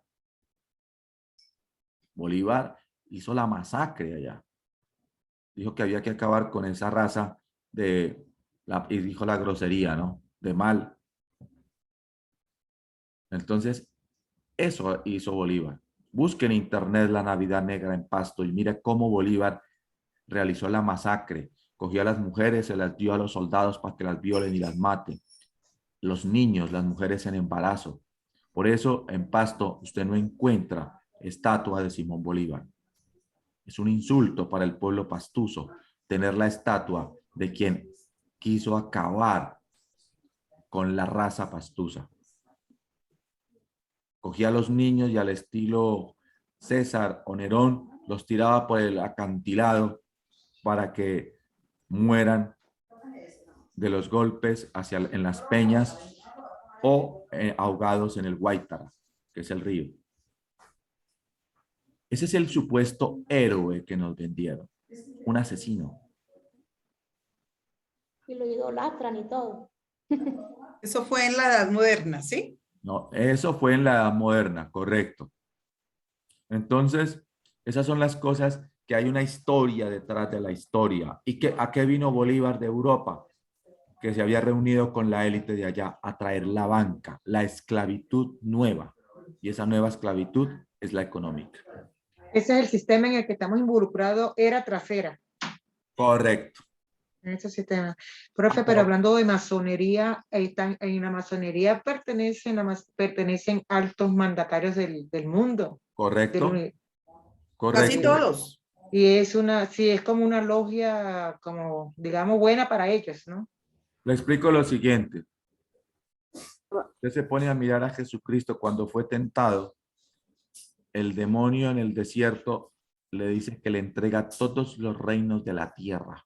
[SPEAKER 1] Bolívar hizo la masacre allá. Dijo que había que acabar con esa raza y dijo la grosería, ¿no? De mal. Entonces, eso hizo Bolívar. Busque en internet la Navidad Negra en Pasto y mire cómo Bolívar realizó la masacre. Cogió a las mujeres, se las dio a los soldados para que las violen y las maten. Los niños, las mujeres en embarazo. Por eso en Pasto usted no encuentra estatua de Simón Bolívar. Es un insulto para el pueblo pastuso tener la estatua de quien quiso acabar con la raza pastusa. Cogía a los niños y al estilo César o Nerón los tiraba por el acantilado para que mueran de los golpes en las peñas o ahogados en el Guaitara, que es el río. Ese es el supuesto héroe que nos vendieron, un asesino.
[SPEAKER 7] Y lo idolatran y todo.
[SPEAKER 3] Eso fue en la Edad Moderna, ¿sí?
[SPEAKER 1] No, eso fue en la Edad Moderna, correcto. Entonces, esas son las cosas que hay una historia detrás de la historia. ¿Y a qué vino Bolívar de Europa? Que se había reunido con la élite de allá a traer la banca, la esclavitud nueva. Y esa nueva esclavitud es la económica.
[SPEAKER 5] Ese es el sistema en el que estamos involucrados, era tras era.
[SPEAKER 1] Correcto.
[SPEAKER 5] En ese sistema. Profe, pero hablando de masonería, en la masonería pertenecen altos mandatarios del mundo.
[SPEAKER 1] Correcto. Correcto.
[SPEAKER 3] Casi todos.
[SPEAKER 5] Y es como una logia, como digamos, buena para ellos, ¿no?
[SPEAKER 1] Le explico lo siguiente. Usted se pone a mirar a Jesucristo cuando fue tentado. El demonio en el desierto le dice que le entrega todos los reinos de la tierra.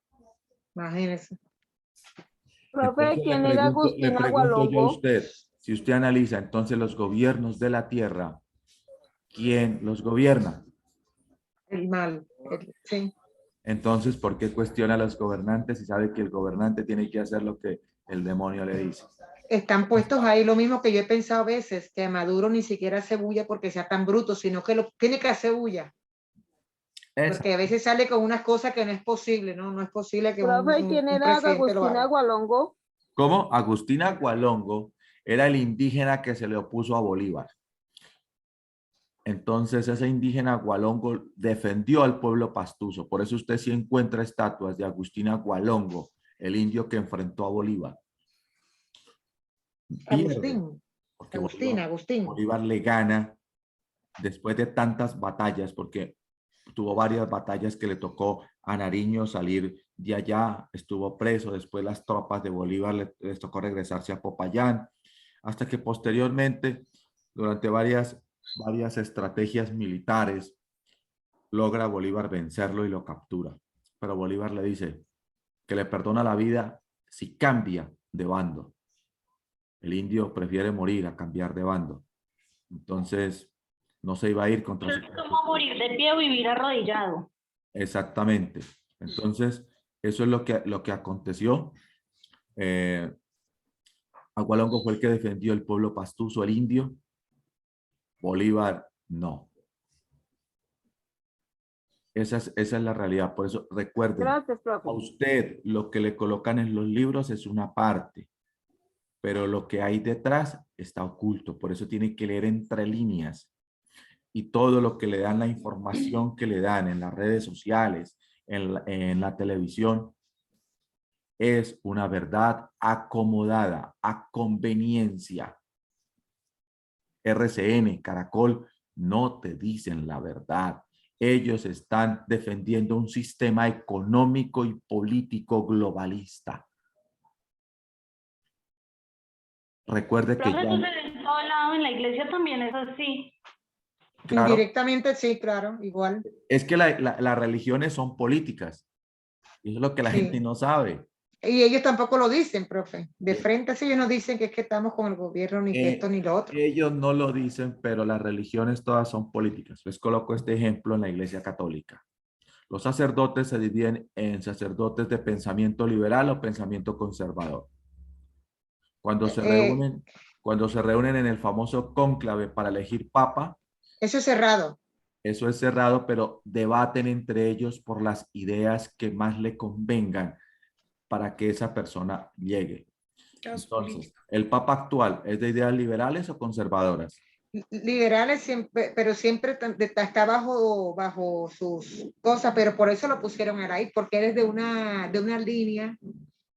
[SPEAKER 5] Imagínense.
[SPEAKER 7] Profe, ¿quién era
[SPEAKER 1] Le
[SPEAKER 7] Agustín
[SPEAKER 1] pregunto yo a
[SPEAKER 7] Agualongo?
[SPEAKER 1] usted, si usted analiza entonces los gobiernos de la tierra, ¿quién los gobierna?
[SPEAKER 5] El mal, sí.
[SPEAKER 1] Entonces, ¿por qué cuestiona a los gobernantes si sabe que el gobernante tiene que hacer lo que el demonio le dice?
[SPEAKER 5] Están puestos ahí lo mismo que yo he pensado a veces, que Maduro ni siquiera hace bulla porque sea tan bruto, sino que lo tiene que hacer bulla. Porque a veces sale con unas cosas que no es posible, ¿no? No es posible que
[SPEAKER 7] Profe, ¿quién
[SPEAKER 5] un
[SPEAKER 7] era
[SPEAKER 5] presidente lo
[SPEAKER 7] Agustín
[SPEAKER 5] haga.
[SPEAKER 7] Agualongo?
[SPEAKER 1] ¿Cómo? Agustín Agualongo era el indígena que se le opuso a Bolívar. Entonces ese indígena Agualongo defendió al pueblo pastuso. Por eso usted sí encuentra estatuas de Agustín Agualongo, el indio que enfrentó a Bolívar.
[SPEAKER 5] Agustín.
[SPEAKER 1] Porque
[SPEAKER 5] Agustín.
[SPEAKER 1] Bolívar le gana después de tantas batallas, porque tuvo varias batallas que le tocó a Nariño salir de allá, estuvo preso, después las tropas de Bolívar les tocó regresarse a Popayán, hasta que posteriormente, durante varias varias estrategias militares, logra Bolívar vencerlo y lo captura. Pero Bolívar le dice que le perdona la vida si cambia de bando. El indio prefiere morir a cambiar de bando. Entonces, no se iba a ir contra su
[SPEAKER 4] Es como morir de pie o vivir arrodillado.
[SPEAKER 1] Exactamente. Entonces, eso es lo que aconteció. Agualongo fue el que defendió el pueblo pastuso, el indio. Bolívar, no. Esa es la realidad. Por eso, recuerden,
[SPEAKER 7] Gracias, profe.
[SPEAKER 1] a usted lo que le colocan en los libros es una parte, pero lo que hay detrás está oculto. Por eso tiene que leer entre líneas. Y todo lo que le dan, la información que le dan en las redes sociales, en la televisión, es una verdad acomodada, a conveniencia. RCN, Caracol, no te dicen la verdad. Ellos están defendiendo un sistema económico y político globalista. Recuerde que
[SPEAKER 4] Profe,
[SPEAKER 1] ya...
[SPEAKER 4] eso se ve en todo lado, en la iglesia también es así.
[SPEAKER 1] Claro,
[SPEAKER 5] Indirectamente sí, claro, igual.
[SPEAKER 1] es que las religiones son políticas. Y eso es lo que la
[SPEAKER 5] Sí.
[SPEAKER 1] gente no sabe.
[SPEAKER 5] Y ellos tampoco lo dicen, profe. De frente sí ellos no dicen que es que estamos con el gobierno, ni que esto ni lo otro.
[SPEAKER 1] Ellos no lo dicen, pero las religiones todas son políticas. Les coloco este ejemplo en la Iglesia Católica. Los sacerdotes se dividen en sacerdotes de pensamiento liberal o pensamiento conservador. Cuando se reúnen en el famoso cónclave para elegir papa,
[SPEAKER 5] Eso es cerrado.
[SPEAKER 1] eso es cerrado, pero debaten entre ellos por las ideas que más le convengan para que esa persona llegue. Entonces, ¿el papa actual es de ideas liberales o conservadoras?
[SPEAKER 5] Liberales siempre, pero siempre está bajo sus cosas, pero por eso lo pusieron ahí, porque él es de una línea,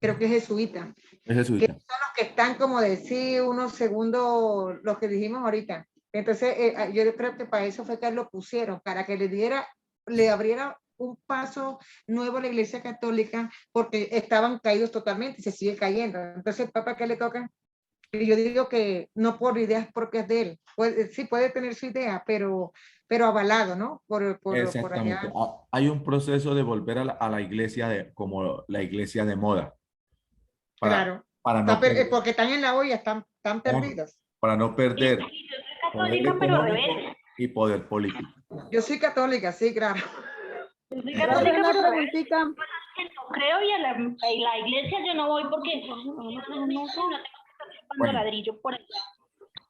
[SPEAKER 5] creo que es jesuita.
[SPEAKER 1] Es jesuita.
[SPEAKER 5] Son los que están, como decir, unos segundos, lo que dijimos ahorita. Entonces, yo creo que para eso fue que lo pusieron, para que le abriera un paso nuevo a la Iglesia Católica, porque estaban caídos totalmente y se sigue cayendo. Entonces, ¿el Papa qué le toca? Y yo digo que no por ideas propias de él. Sí puede tener su idea, pero avalado, ¿no? Por
[SPEAKER 1] Exactamente.
[SPEAKER 5] allá.
[SPEAKER 1] Hay un proceso de volver a la iglesia como la iglesia de moda.
[SPEAKER 5] Claro.
[SPEAKER 1] Para no
[SPEAKER 5] Porque están en la olla, están perdidos.
[SPEAKER 1] para no perder
[SPEAKER 4] Y yo soy
[SPEAKER 1] poder
[SPEAKER 4] católica, pero
[SPEAKER 1] económico
[SPEAKER 4] rebelde.
[SPEAKER 1] y poder político.
[SPEAKER 5] Yo soy católica, sí, claro.
[SPEAKER 4] Yo soy
[SPEAKER 7] Profe,
[SPEAKER 4] católica,
[SPEAKER 7] una
[SPEAKER 4] pero rebelde.
[SPEAKER 7] preguntita.
[SPEAKER 4] Que no creo y a la iglesia yo no voy porque no tengo que estar chupando
[SPEAKER 1] Bueno.
[SPEAKER 4] ladrillo por allá.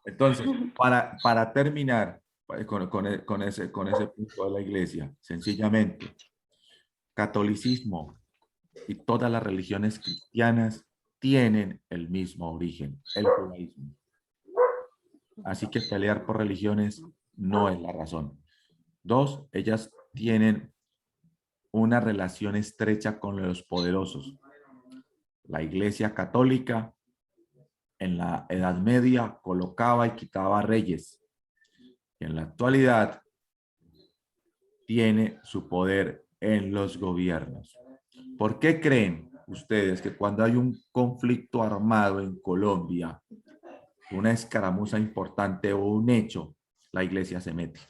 [SPEAKER 1] Entonces, para terminar con ese punto de la iglesia, sencillamente, catolicismo y todas las religiones cristianas tienen el mismo origen, el judaísmo. Así que pelear por religiones no es la razón. Dos, ellas tienen una relación estrecha con los poderosos. La Iglesia Católica en la Edad Media colocaba y quitaba reyes. En la actualidad tiene su poder en los gobiernos. ¿Por qué creen ustedes que cuando hay un conflicto armado en Colombia, una escaramuza importante o un hecho, la iglesia se mete?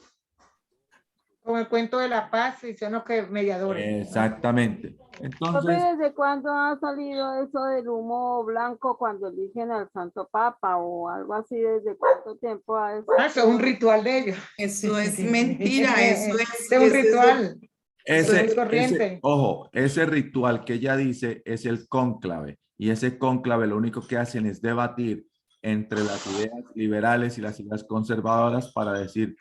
[SPEAKER 5] Con el cuento de la paz y son los que mediadores.
[SPEAKER 1] Exactamente.
[SPEAKER 7] Profe,
[SPEAKER 1] Entonces,
[SPEAKER 7] ¿desde cuándo ha salido eso del humo blanco cuando eligen al Santo Papa o algo así? ¿Desde cuánto tiempo ha eso?
[SPEAKER 5] Eso es un ritual de ellos.
[SPEAKER 3] Eso es mentira, eso es
[SPEAKER 5] un ritual.
[SPEAKER 1] ese,
[SPEAKER 5] es corriente.
[SPEAKER 1] ojo, ese ritual que ella dice es el cónclave. Y ese cónclave lo único que hacen es debatir entre las ideas liberales y las ideas conservadoras para decir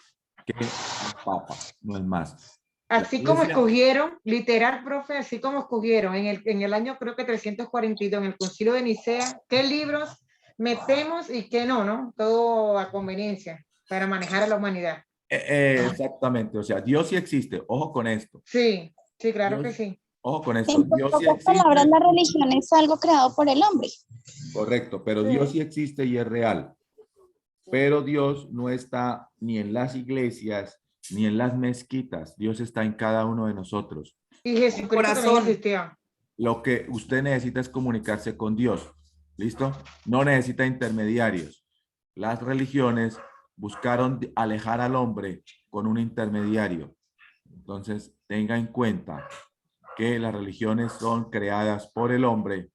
[SPEAKER 1] que es papa, no es más.
[SPEAKER 5] Así como escogieron, literal, profe, así como escogieron en el año creo que 342, en el concilio de Nicea, qué libros metemos y qué no, ¿no? Todo a conveniencia para manejar a la humanidad.
[SPEAKER 1] Exactamente, o sea, Dios sí existe, ojo con esto.
[SPEAKER 5] Sí, sí, claro
[SPEAKER 1] Dios,
[SPEAKER 5] que sí.
[SPEAKER 1] ojo con esto,
[SPEAKER 8] En
[SPEAKER 1] Dios sí
[SPEAKER 8] pocas
[SPEAKER 1] existe.
[SPEAKER 8] palabras, la religión es algo creado por el hombre.
[SPEAKER 1] Correcto, pero Dios sí existe y es real. Pero Dios no está ni en las iglesias ni en las mezquitas. Dios está en cada uno de nosotros.
[SPEAKER 5] Y Jesucristo
[SPEAKER 3] Corazón.
[SPEAKER 5] también existió.
[SPEAKER 1] Lo que usted necesita es comunicarse con Dios. ¿Listo? No necesita intermediarios. Las religiones buscaron alejar al hombre con un intermediario. Entonces, tenga en cuenta que las religiones son creadas por el hombre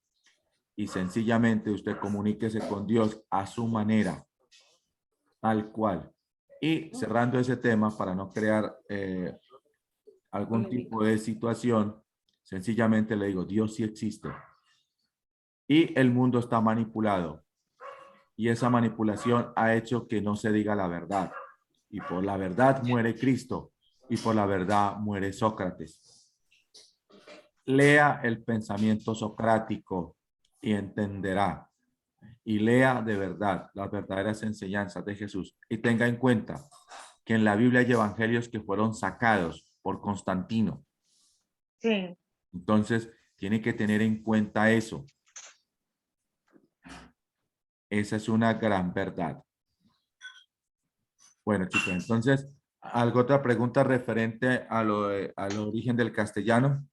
[SPEAKER 1] y sencillamente usted comuníquese con Dios a su manera, tal cual. Y cerrando ese tema para no crear algún tipo de situación, sencillamente le digo, Dios sí existe. Y el mundo está manipulado. Y esa manipulación ha hecho que no se diga la verdad. Y por la verdad muere Cristo. Y por la verdad muere Sócrates. Lea el pensamiento socrático y entenderá. Y lea de verdad las verdaderas enseñanzas de Jesús. Y tenga en cuenta que en la Biblia hay evangelios que fueron sacados por Constantino.
[SPEAKER 5] Sí.
[SPEAKER 1] Entonces, tiene que tener en cuenta eso. Esa es una gran verdad. Bueno, chicos, entonces, ¿alguna otra pregunta referente a al origen del castellano?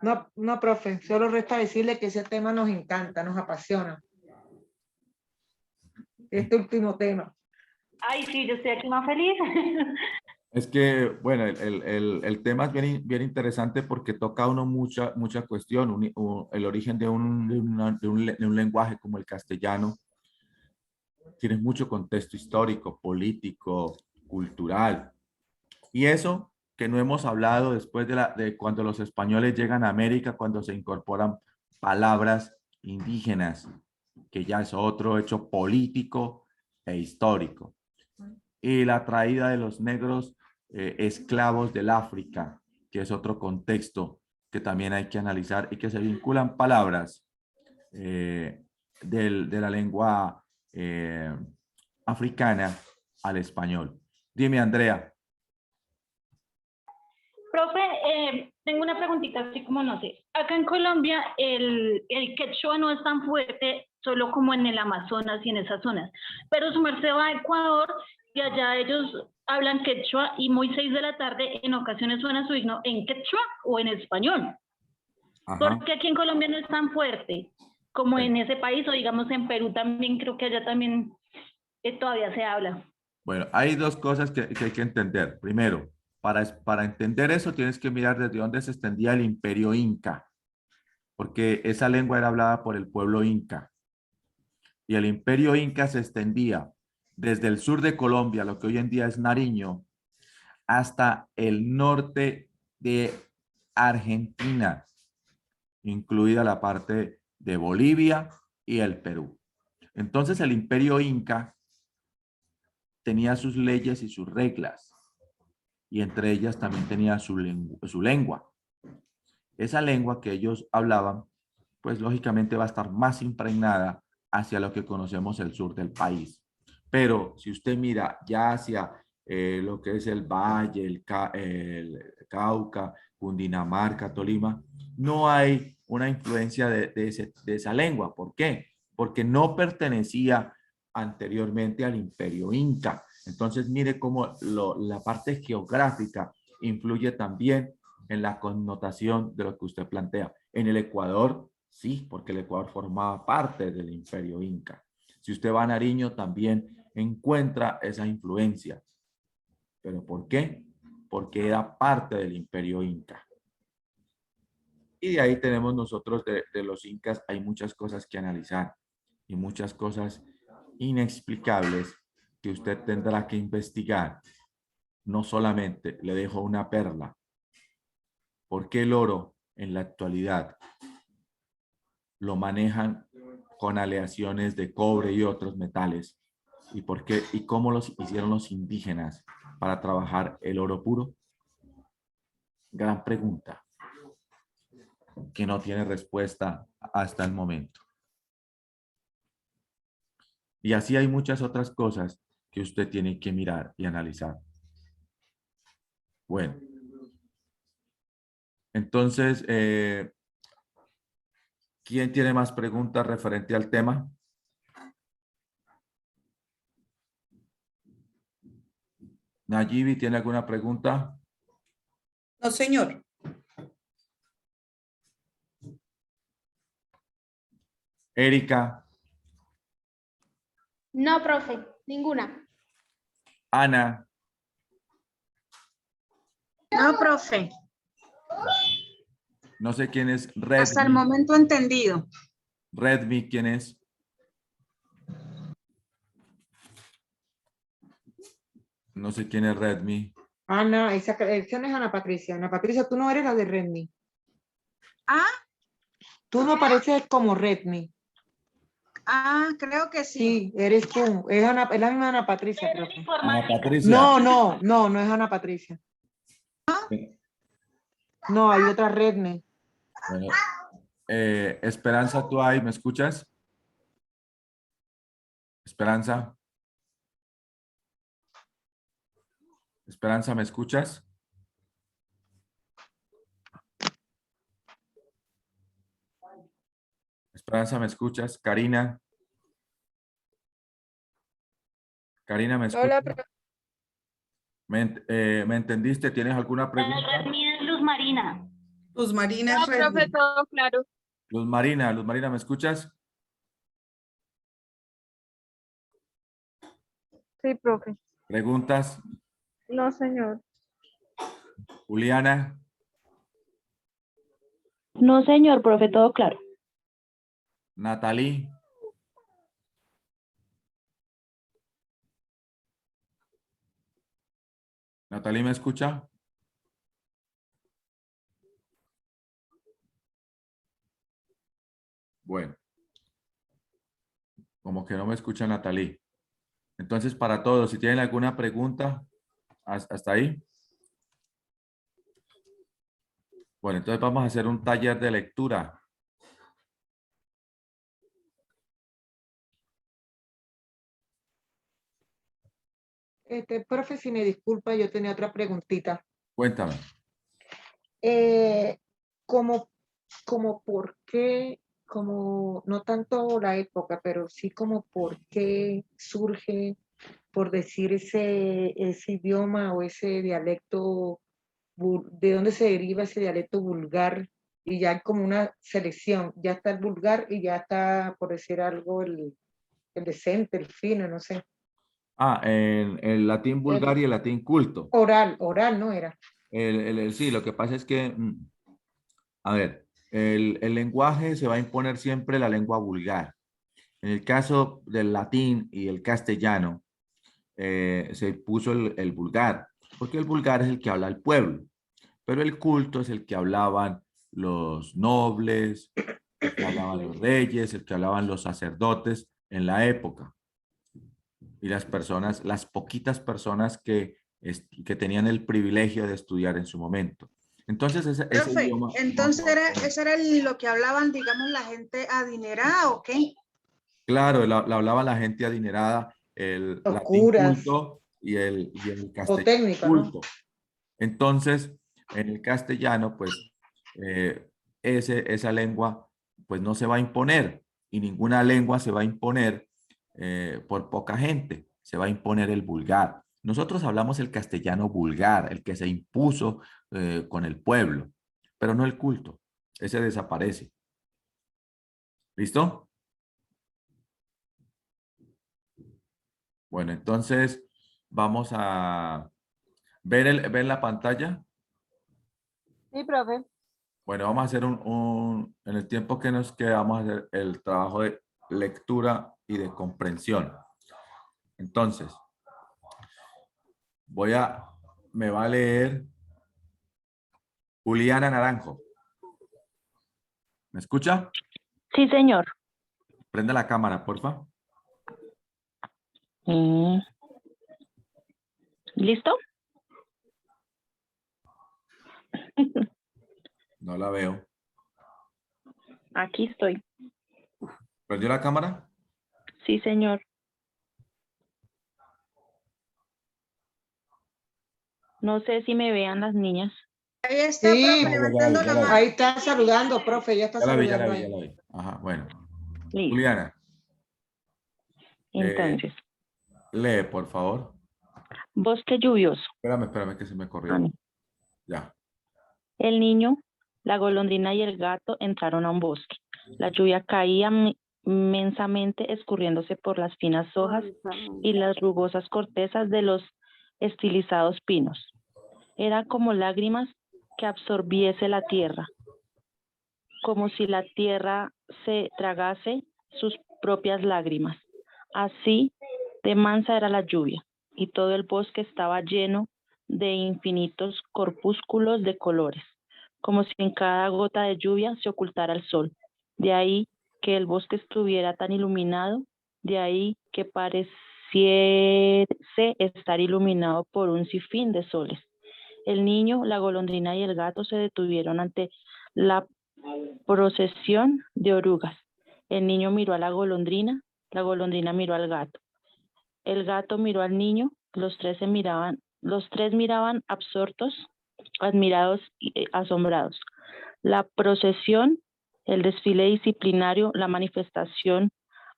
[SPEAKER 5] No, no, profe, solo resta decirle que ese tema nos encanta, nos apasiona. Este último tema.
[SPEAKER 4] Ay, sí, yo estoy aquí más feliz.
[SPEAKER 1] Es que, bueno, el tema es bien interesante porque toca a uno mucha cuestión, el origen de un lenguaje como el castellano. Tiene mucho contexto histórico, político, cultural. Y eso que no hemos hablado después de cuando los españoles llegan a América, cuando se incorporan palabras indígenas, que ya es otro hecho político e histórico. Y la traída de los negros esclavos del África, que es otro contexto que también hay que analizar y que se vinculan palabras de la lengua africana al español. Dime, Andrea.
[SPEAKER 4] Profe, tengo una preguntita así como no sé. Acá en Colombia el quechua no es tan fuerte solo como en el Amazonas y en esas zonas, pero su merced va a Ecuador y allá ellos hablan quechua y muy 6 de la tarde en ocasiones suena su himno en quechua o en español.
[SPEAKER 1] Ajá.
[SPEAKER 4] Porque aquí en Colombia no es tan fuerte como en ese país o digamos en Perú también, creo que allá también todavía se habla.
[SPEAKER 1] Bueno, hay dos cosas que hay que entender. Primero, para entender eso tienes que mirar desde dónde se extendía el imperio inca, porque esa lengua era hablada por el pueblo inca. Y el imperio inca se extendía desde el sur de Colombia, lo que hoy en día es Nariño, hasta el norte de Argentina, incluida la parte de Bolivia y el Perú. Entonces el imperio inca tenía sus leyes y sus reglas, y entre ellas también tenía su lengua. Esa lengua que ellos hablaban, pues lógicamente va a estar más impregnada hacia lo que conocemos el sur del país. Pero si usted mira ya hacia lo que es el Valle, el Cauca, Cundinamarca, Tolima, no hay una influencia de esa lengua. ¿Por qué? Porque no pertenecía anteriormente al imperio inca. Entonces mire cómo la parte geográfica influye también en la connotación de lo que usted plantea. En el Ecuador, sí, porque el Ecuador formaba parte del imperio inca. Si usted va a Nariño, también encuentra esa influencia. ¿Pero por qué? Porque era parte del imperio inca. Y de ahí tenemos nosotros de los incas, hay muchas cosas que analizar y muchas cosas inexplicables que usted tendrá que investigar. No solamente le dejo una perla. ¿Por qué el oro en la actualidad lo manejan con aleaciones de cobre y otros metales? ¿Y por qué y cómo los hicieron los indígenas para trabajar el oro puro? Gran pregunta que no tiene respuesta hasta el momento. Y así hay muchas otras cosas que usted tiene que mirar y analizar. Bueno, entonces, ¿quién tiene más preguntas referente al tema? Nayibi, ¿tiene alguna pregunta?
[SPEAKER 3] No, señor.
[SPEAKER 1] Erika,
[SPEAKER 8] No, profe, ninguna.
[SPEAKER 1] Ana,
[SPEAKER 9] No, profe.
[SPEAKER 1] no sé quién es
[SPEAKER 9] Hasta el
[SPEAKER 1] Redmi.
[SPEAKER 9] momento entendido.
[SPEAKER 1] Redmi, ¿quién es? No sé quién es Redmi.
[SPEAKER 5] Ana, esa no es Ana Patricia. Ana Patricia, tú no eres la de Redmi.
[SPEAKER 9] Ah,
[SPEAKER 5] Tú no pareces como Redmi.
[SPEAKER 9] creo que sí.
[SPEAKER 5] Sí, eres tú. Es la misma Ana Patricia, profe.
[SPEAKER 1] Ana Patricia.
[SPEAKER 5] No es Ana Patricia. No, hay otra Redmi.
[SPEAKER 1] Bueno, Esperanza, ¿tú ahí me escuchas? Esperanza. Esperanza, ¿me escuchas? Esperanza, ¿me escuchas? Karina. Karina, ¿me escuchas? ¿Me entendiste? ¿Tienes alguna pregunta?
[SPEAKER 4] Redmi es Luz Marina.
[SPEAKER 3] Luz Marina
[SPEAKER 7] No,
[SPEAKER 3] es Redmi.
[SPEAKER 7] profe, todo claro.
[SPEAKER 1] Luz Marina, ¿me escuchas?
[SPEAKER 7] Sí, profe.
[SPEAKER 1] ¿Preguntas?
[SPEAKER 7] No, señor.
[SPEAKER 1] Juliana.
[SPEAKER 8] No, señor, profe, todo claro.
[SPEAKER 1] Natalie. Natalie, ¿me escucha? Bueno, como que no me escucha Natalie. Entonces, para todos, si tienen alguna pregunta, hasta ahí. Bueno, entonces vamos a hacer un taller de lectura.
[SPEAKER 5] Profe, si me disculpa, yo tenía otra preguntita.
[SPEAKER 1] Cuéntame.
[SPEAKER 5] Como por qué, como no tanto la época, pero sí como por qué surge, por decir ese idioma o ese dialecto, de dónde se deriva ese dialecto vulgar, y ya hay como una selección, ya está el vulgar y ya está, por decir algo, el decente, el fino, no sé.
[SPEAKER 1] En el latín vulgar y el latín culto.
[SPEAKER 5] Oral, ¿no era?
[SPEAKER 1] Sí, lo que pasa es que, a ver, el lenguaje se va a imponer siempre la lengua vulgar. En el caso del latín y el castellano, se puso el vulgar, porque el vulgar es el que habla el pueblo, pero el culto es el que hablaban los nobles, el que hablaban los reyes, el que hablaban los sacerdotes en la época. Y las personas, las poquitas personas que tenían el privilegio de estudiar en su momento. Entonces, ese
[SPEAKER 9] Profe,
[SPEAKER 1] idioma...
[SPEAKER 9] entonces eso era lo que hablaban, digamos, la gente adinerada, ¿o qué?
[SPEAKER 1] Claro, la hablaba la gente adinerada, el
[SPEAKER 5] Los
[SPEAKER 1] latín
[SPEAKER 5] curas.
[SPEAKER 1] culto y el
[SPEAKER 5] O
[SPEAKER 1] castellano
[SPEAKER 5] técnico, ¿no?
[SPEAKER 1] culto. Entonces, en el castellano, pues, esa lengua, pues, no se va a imponer, y ninguna lengua se va a imponer por poca gente, se va a imponer el vulgar. Nosotros hablamos el castellano vulgar, el que se impuso con el pueblo, pero no el culto, ese desaparece. ¿Listo? Bueno, entonces vamos a ver la pantalla.
[SPEAKER 7] Sí, profe.
[SPEAKER 1] Bueno, vamos a hacer en el tiempo que nos queda, vamos a hacer el trabajo de lectura y de comprensión. Entonces, me va a leer Juliana Naranjo. ¿Me escucha?
[SPEAKER 8] Sí, señor.
[SPEAKER 1] Prende la cámara, porfa.
[SPEAKER 8] ¿Listo?
[SPEAKER 1] No la veo.
[SPEAKER 8] Aquí estoy.
[SPEAKER 1] ¿Prendió la cámara?
[SPEAKER 8] Sí, señor. No sé si me vean las niñas.
[SPEAKER 9] Ahí está,
[SPEAKER 5] Sí.
[SPEAKER 9] profe,
[SPEAKER 1] Ya la
[SPEAKER 9] levantando
[SPEAKER 1] vi,
[SPEAKER 9] la
[SPEAKER 1] ya la vi.
[SPEAKER 9] mano.
[SPEAKER 5] Ahí está saludando, profe, ya está
[SPEAKER 1] Ya la vi, ya la
[SPEAKER 5] saludando
[SPEAKER 1] vi, ya
[SPEAKER 5] ahí.
[SPEAKER 1] la vi. Ajá, bueno.
[SPEAKER 8] Listo.
[SPEAKER 1] Juliana,
[SPEAKER 8] Entonces,
[SPEAKER 1] lee, por favor.
[SPEAKER 8] bosque lluvioso.
[SPEAKER 1] Espérame que se me corrió.
[SPEAKER 8] No.
[SPEAKER 1] Ya.
[SPEAKER 8] El niño, la golondrina y el gato entraron a un bosque. La lluvia caía inmensamente, escurriéndose por las finas hojas y las rugosas cortezas de los estilizados pinos. Era como lágrimas que absorbiese la tierra, como si la tierra se tragase sus propias lágrimas. Así de mansa era la lluvia, y todo el bosque estaba lleno de infinitos corpúsculos de colores, como si en cada gota de lluvia se ocultara el sol. De ahí que el bosque estuviera tan iluminado, de ahí que pareciese estar iluminado por un sinfín de soles. El niño, la golondrina y el gato se detuvieron ante la procesión de orugas. El niño miró a la golondrina miró al gato. El gato miró al niño, los tres miraban absortos, admirados y asombrados. La procesión, el desfile disciplinario, la manifestación,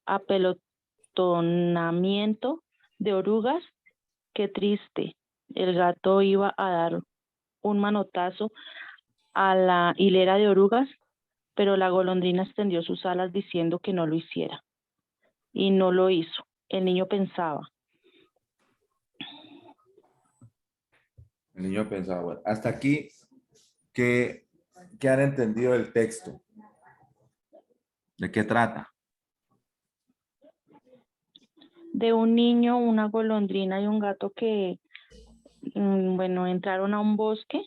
[SPEAKER 8] apelotonamiento de orugas, qué triste. El gato iba a dar un manotazo a la hilera de orugas, pero la golondrina extendió sus alas diciendo que no lo hiciera. Y no lo hizo. El niño pensaba.
[SPEAKER 1] El niño pensaba, bueno, hasta aquí, ¿qué han entendido del texto? ¿De qué trata?
[SPEAKER 8] De un niño, una golondrina y un gato que, bueno, entraron a un bosque.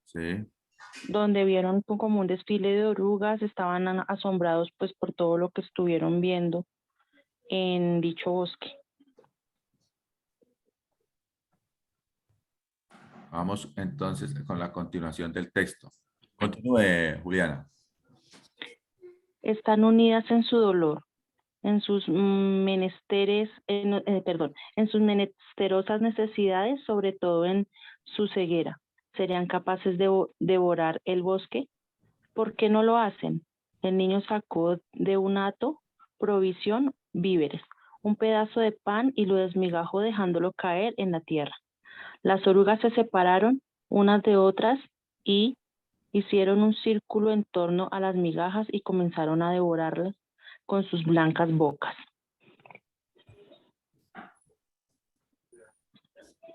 [SPEAKER 1] Sí.
[SPEAKER 8] Donde vieron como un desfile de orugas, estaban asombrados pues por todo lo que estuvieron viendo en dicho bosque.
[SPEAKER 1] Vamos entonces con la continuación del texto. Continúe, Juliana.
[SPEAKER 8] Están unidas en su dolor, en sus menesteres, en sus menesterosas necesidades, sobre todo en su ceguera. ¿Serían capaces de devorar el bosque? ¿Por qué no lo hacen? El niño sacó de un hato provisión, víveres, un pedazo de pan y lo desmigajó dejándolo caer en la tierra. Las orugas se separaron unas de otras y hicieron un círculo en torno a las migajas y comenzaron a devorarlas con sus blancas bocas.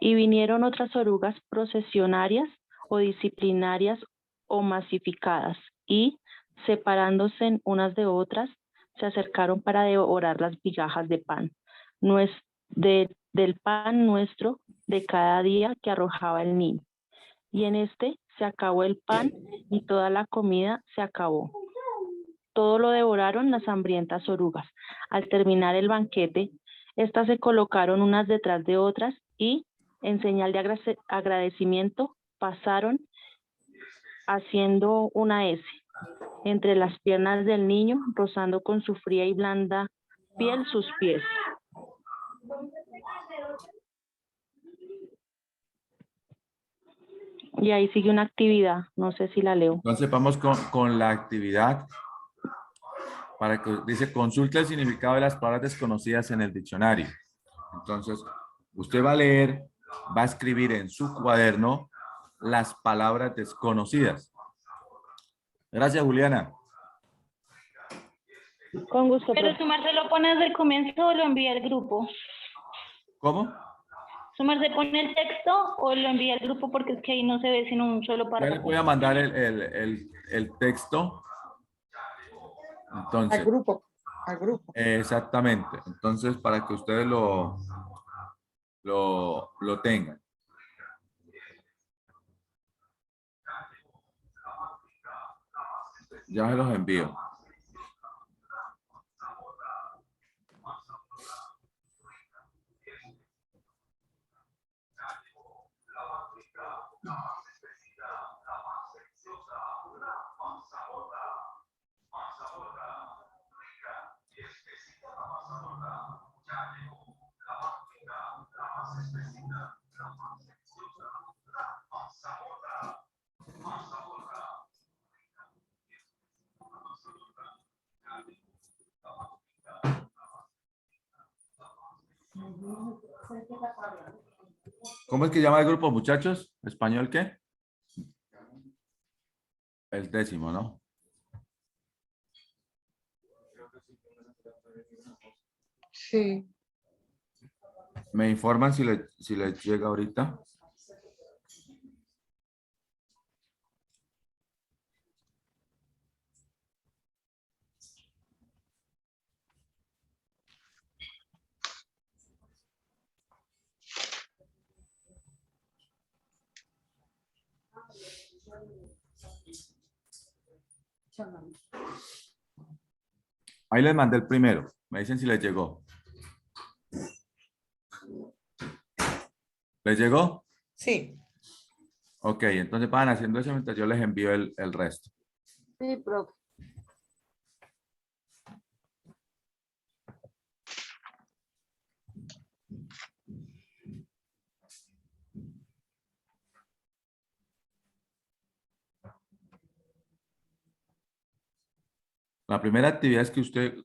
[SPEAKER 8] Y vinieron otras orugas procesionarias o disciplinarias o masificadas y, separándose unas de otras, se acercaron para devorar las migajas de pan, del pan nuestro de cada día que arrojaba el niño. Y en este se acabó el pan y toda la comida se acabó. Todo lo devoraron las hambrientas orugas. Al terminar el banquete, estas se colocaron unas detrás de otras y, en señal de agradecimiento, pasaron haciendo una S entre las piernas del niño, rozando con su fría y blanda piel sus pies. Y ahí sigue una actividad, no sé si la leo.
[SPEAKER 1] Entonces vamos con la actividad para que dice consulta el significado de las palabras desconocidas en el diccionario. Entonces, usted va a leer, va a escribir en su cuaderno las palabras desconocidas. Gracias, Juliana.
[SPEAKER 8] Con gusto.
[SPEAKER 4] Pero su merced lo pone desde el comienzo o lo envía al grupo.
[SPEAKER 1] ¿Cómo?
[SPEAKER 4] ¿Su merced pone el texto o lo envía al grupo? Porque es que ahí no se ve sino un solo
[SPEAKER 1] Ya
[SPEAKER 4] párrafo.
[SPEAKER 1] les voy a mandar el texto. Entonces,
[SPEAKER 5] Al grupo.
[SPEAKER 1] exactamente. Entonces, para que ustedes lo tengan. Ya se los envío. ¿Cómo es que llama el grupo, muchachos? ¿Español qué? El 10º, ¿no?
[SPEAKER 5] Sí.
[SPEAKER 1] Me informan si les llega ahorita. Ahí les mandé el primero. Me dicen si les llegó. ¿Les llegó?
[SPEAKER 3] Sí.
[SPEAKER 1] Ok, entonces van haciendo eso mientras yo les envío el resto.
[SPEAKER 7] Sí, profe.
[SPEAKER 1] La primera actividad es que usted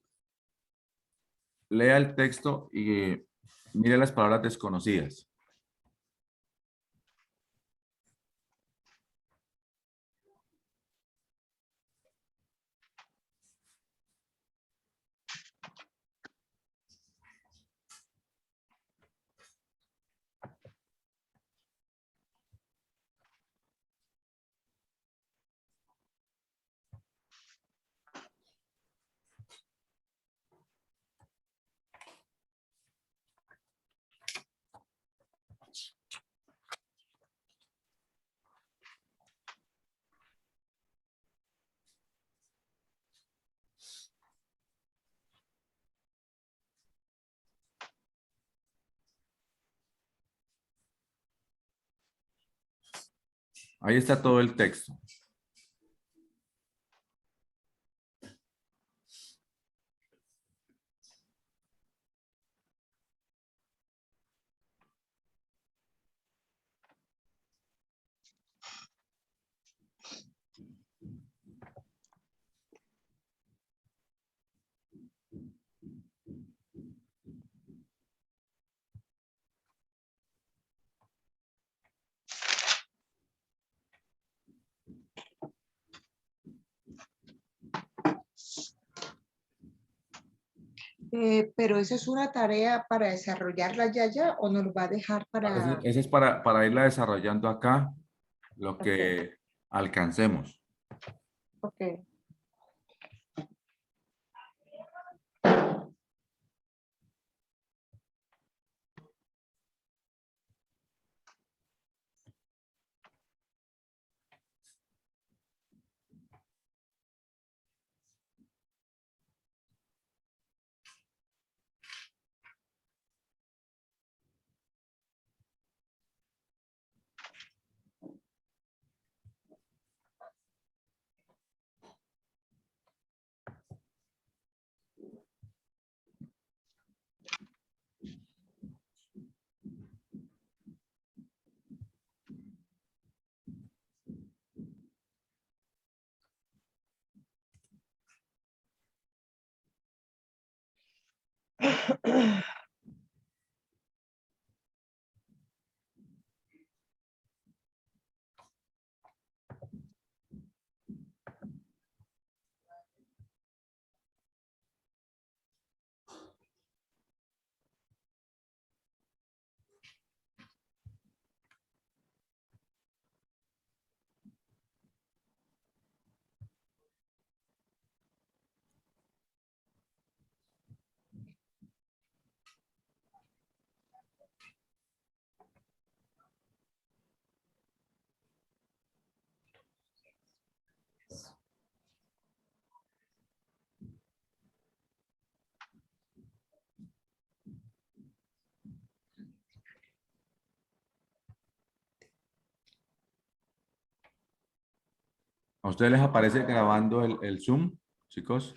[SPEAKER 1] lea el texto y mire las palabras desconocidas. Ahí está todo el texto.
[SPEAKER 5] Pero eso es una tarea para desarrollarla ya o nos lo va a dejar para...
[SPEAKER 1] Ese es para irla desarrollando acá lo que alcancemos.
[SPEAKER 5] Ok.
[SPEAKER 1] ¿A ustedes les aparece grabando el Zoom, chicos?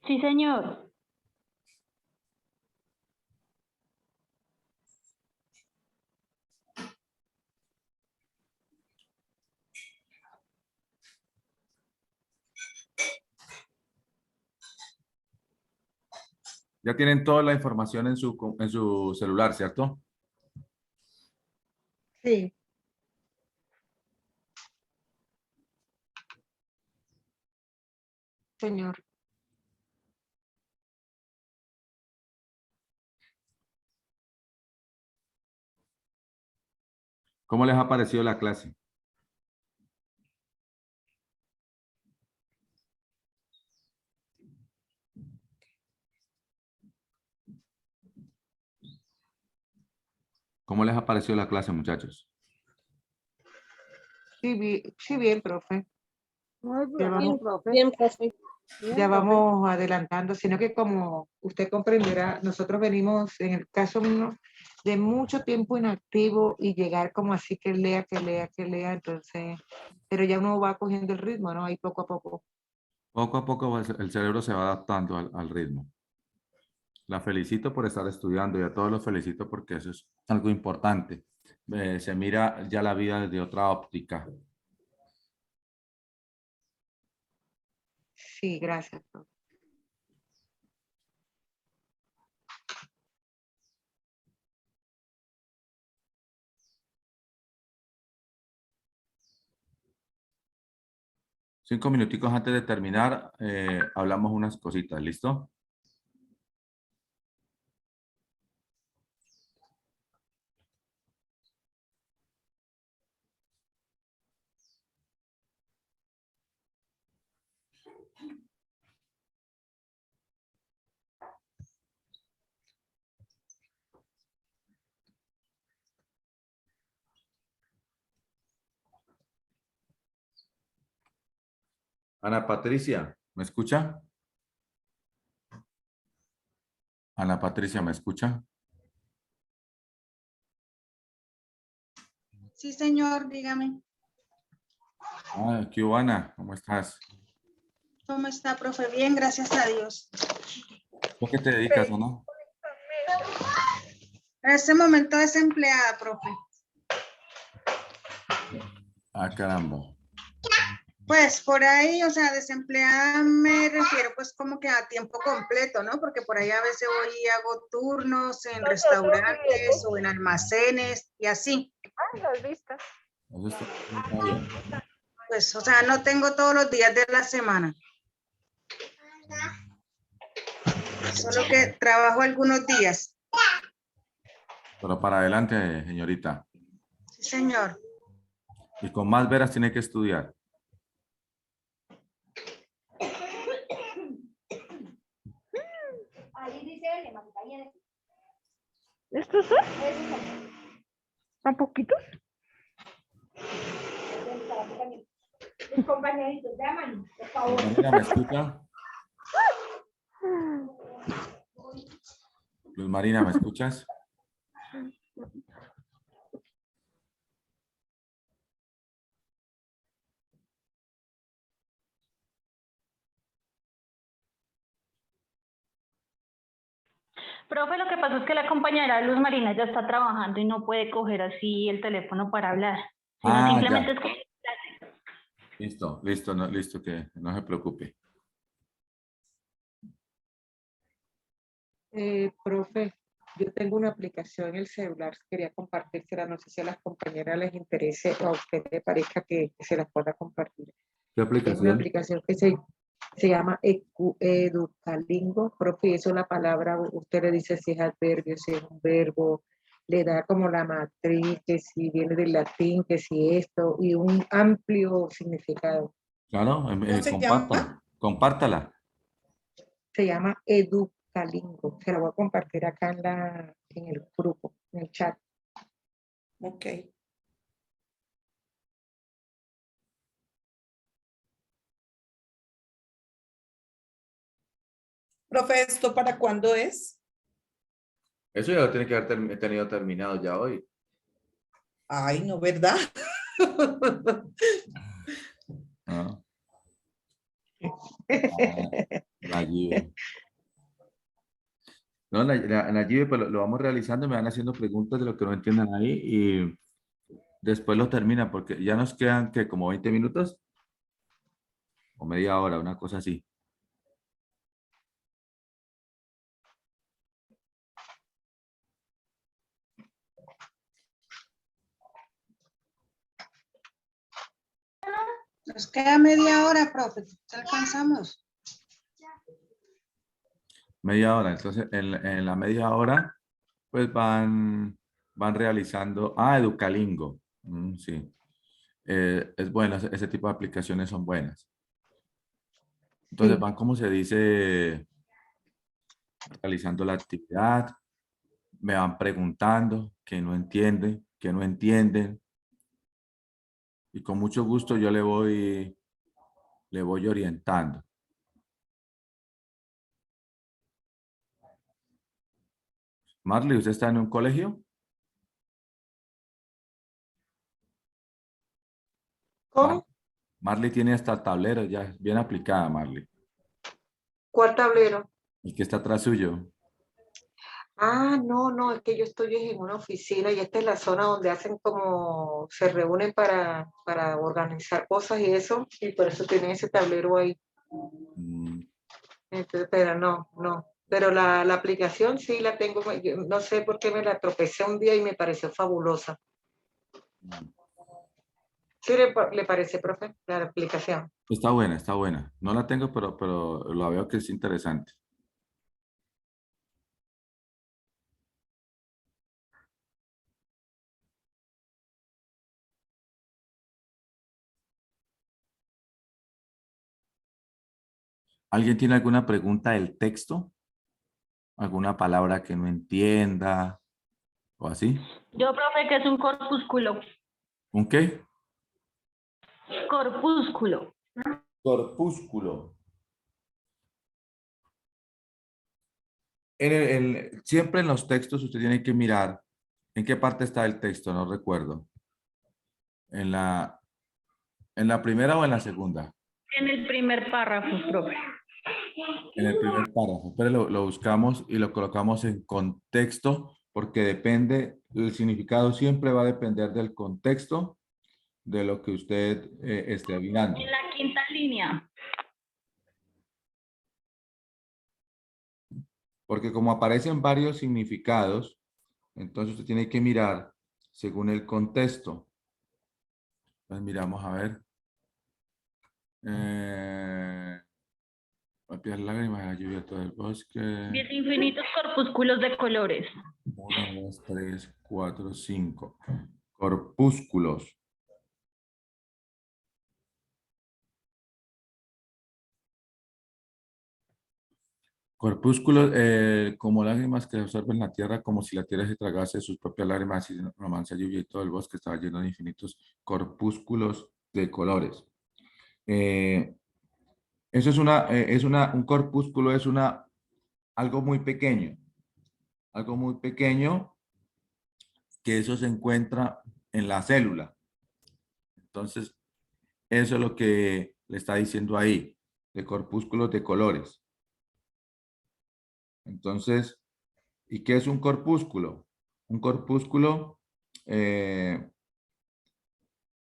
[SPEAKER 8] Sí, señor.
[SPEAKER 1] Ya tienen toda la información en su celular, ¿cierto?
[SPEAKER 5] Sí. Señor.
[SPEAKER 1] ¿Cómo les ha parecido la clase? ¿Cómo les ha parecido la clase, muchachos?
[SPEAKER 5] Sí, bien, profe.
[SPEAKER 7] Muy bien,
[SPEAKER 5] vamos-
[SPEAKER 7] profe.
[SPEAKER 2] Bien, profe.
[SPEAKER 7] Bien,
[SPEAKER 5] Ya
[SPEAKER 7] profe.
[SPEAKER 5] vamos adelantando, sino que como usted comprenderá, nosotros venimos, en el caso mío, de mucho tiempo inactivo y llegar como así que lea, entonces, pero ya uno va cogiendo el ritmo, ¿no? Ahí poco a poco.
[SPEAKER 1] Poco a poco el cerebro se va adaptando al ritmo. La felicito por estar estudiando y a todos los felicito porque eso es algo importante. Se mira ya la vida desde otra óptica.
[SPEAKER 5] Sí, gracias, profe.
[SPEAKER 1] Cinco minuticos antes de terminar, hablamos unas cositas, ¿listo? Ana Patricia, ¿me escucha? Ana Patricia, ¿me escucha?
[SPEAKER 9] Sí, señor, dígame.
[SPEAKER 1] ¿Qué hubo, Ana? ¿Cómo estás?
[SPEAKER 9] ¿Cómo está, profe? Bien, gracias a Dios.
[SPEAKER 1] ¿Tú a qué te dedicas, Ana?
[SPEAKER 9] En este momento desempleada, profe.
[SPEAKER 1] Caramba.
[SPEAKER 9] Pues por ahí, o sea, desempleada me refiero pues como que a tiempo completo, ¿no? Porque por ahí a veces voy y hago turnos en restaurantes o en almacenes y así.
[SPEAKER 1] Eso está bien.
[SPEAKER 9] Pues, o sea, no tengo todos los días de la semana. Solo que trabajo algunos días.
[SPEAKER 1] Pero para adelante, señorita.
[SPEAKER 9] Sí, señor.
[SPEAKER 1] Y con más veras tiene que estudiar.
[SPEAKER 6] ¿Estos son? ¿Tan poquitos?
[SPEAKER 1] Luz Marina, ¿me escucha? Luz Marina, ¿me escuchas?
[SPEAKER 4] Profe, lo que pasa es que la compañera Luz Marina ya está trabajando y no puede coger así el teléfono para hablar. Sino simplemente
[SPEAKER 1] Ya.
[SPEAKER 4] es que
[SPEAKER 1] Listo, listo, no, listo, que no se preocupe.
[SPEAKER 5] Profe, yo tengo una aplicación en el celular, quería compartírsela, no sé si a las compañeras les interese o a usted le parezca que se las pueda compartir.
[SPEAKER 1] ¿Qué
[SPEAKER 5] Es una
[SPEAKER 1] aplicación?
[SPEAKER 5] aplicación que se llama Educalingo, profe, y eso la palabra, usted le dice si es adverbio, si es un verbo, le da como la matriz, que si viene del latín, que si esto, y un amplio significado.
[SPEAKER 1] Claro,
[SPEAKER 3] ¿Cómo se
[SPEAKER 1] compártala.
[SPEAKER 3] llama?
[SPEAKER 1] Compártala.
[SPEAKER 5] Se llama Educalingo, se la voy a compartir acá en el grupo, en el chat.
[SPEAKER 3] Ok. Profe, ¿esto para cuándo es?
[SPEAKER 1] Eso ya lo tiene que haber tenido terminado ya hoy.
[SPEAKER 3] Ay, no, ¿verdad?
[SPEAKER 1] Ah. La Jive. No, la Jive, pues lo vamos realizando, me van haciendo preguntas de lo que no entiendan ahí y después lo termina porque ya nos quedan que como 20 minutos o media hora, una cosa así.
[SPEAKER 9] Nos queda media hora, profe. ¿Ya alcanzamos?
[SPEAKER 1] Media hora, entonces en la media hora pues van realizando, Educalingo, Sí. Es bueno, ese tipo de aplicaciones son buenas. Entonces
[SPEAKER 5] Sí.
[SPEAKER 1] van, como se dice, realizando la actividad, me van preguntando qué no entienden, qué no entienden, y con mucho gusto yo le voy orientando. Marley, ¿usted está en un colegio?
[SPEAKER 5] ¿Cómo?
[SPEAKER 1] Marley tiene hasta tablero, ya es bien aplicada, Marley.
[SPEAKER 5] ¿Cuál tablero?
[SPEAKER 1] El que está atrás suyo.
[SPEAKER 5] Ah, no, no, es que yo estoy en una oficina y esta es la zona donde hacen como, se reúnen para organizar cosas y eso, y por eso tienen ese tablero ahí.
[SPEAKER 1] Mm,
[SPEAKER 5] Entonces, pero no. Pero la aplicación sí la tengo, yo no sé por qué me la tropecé un día y me pareció fabulosa.
[SPEAKER 1] mm.
[SPEAKER 5] ¿Sí le parece, profe, la aplicación?
[SPEAKER 1] Está buena, está buena. No la tengo, pero la veo que es interesante. ¿Alguien tiene alguna pregunta del texto? ¿Alguna palabra que no entienda o así?
[SPEAKER 4] Yo, profe, que es un corpúsculo.
[SPEAKER 1] ¿Un qué?
[SPEAKER 4] Corpúsculo.
[SPEAKER 1] Corpúsculo. Siempre en los textos usted tiene que mirar en qué parte está el texto, no recuerdo. ¿En la primera o en la segunda?
[SPEAKER 4] En el primer párrafo, profe.
[SPEAKER 1] En el primer párrafo. Pero lo buscamos y lo colocamos en contexto porque depende, el significado siempre va a depender del contexto de lo que usted esté mirando.
[SPEAKER 4] En la quinta línea.
[SPEAKER 1] Porque como aparecen varios significados, entonces usted tiene que mirar según el contexto. Entonces miramos a ver. Papias lágrimas, la lluvia, todo el bosque.
[SPEAKER 4] 10 infinitos corpúsculos de colores.
[SPEAKER 1] 1, 2, 3, 4, 5. Corpúsculos. Corpúsculos como lágrimas que absorben la tierra, como si la tierra se tragase sus propias lágrimas, y la mansa lluvia y todo el bosque estaba lleno de infinitos corpúsculos de colores. Eso un corpúsculo es algo muy pequeño que eso se encuentra en la célula. Entonces, eso es lo que le está diciendo ahí, de corpúsculos de colores. Entonces, ¿y qué es un corpúsculo? Un corpúsculo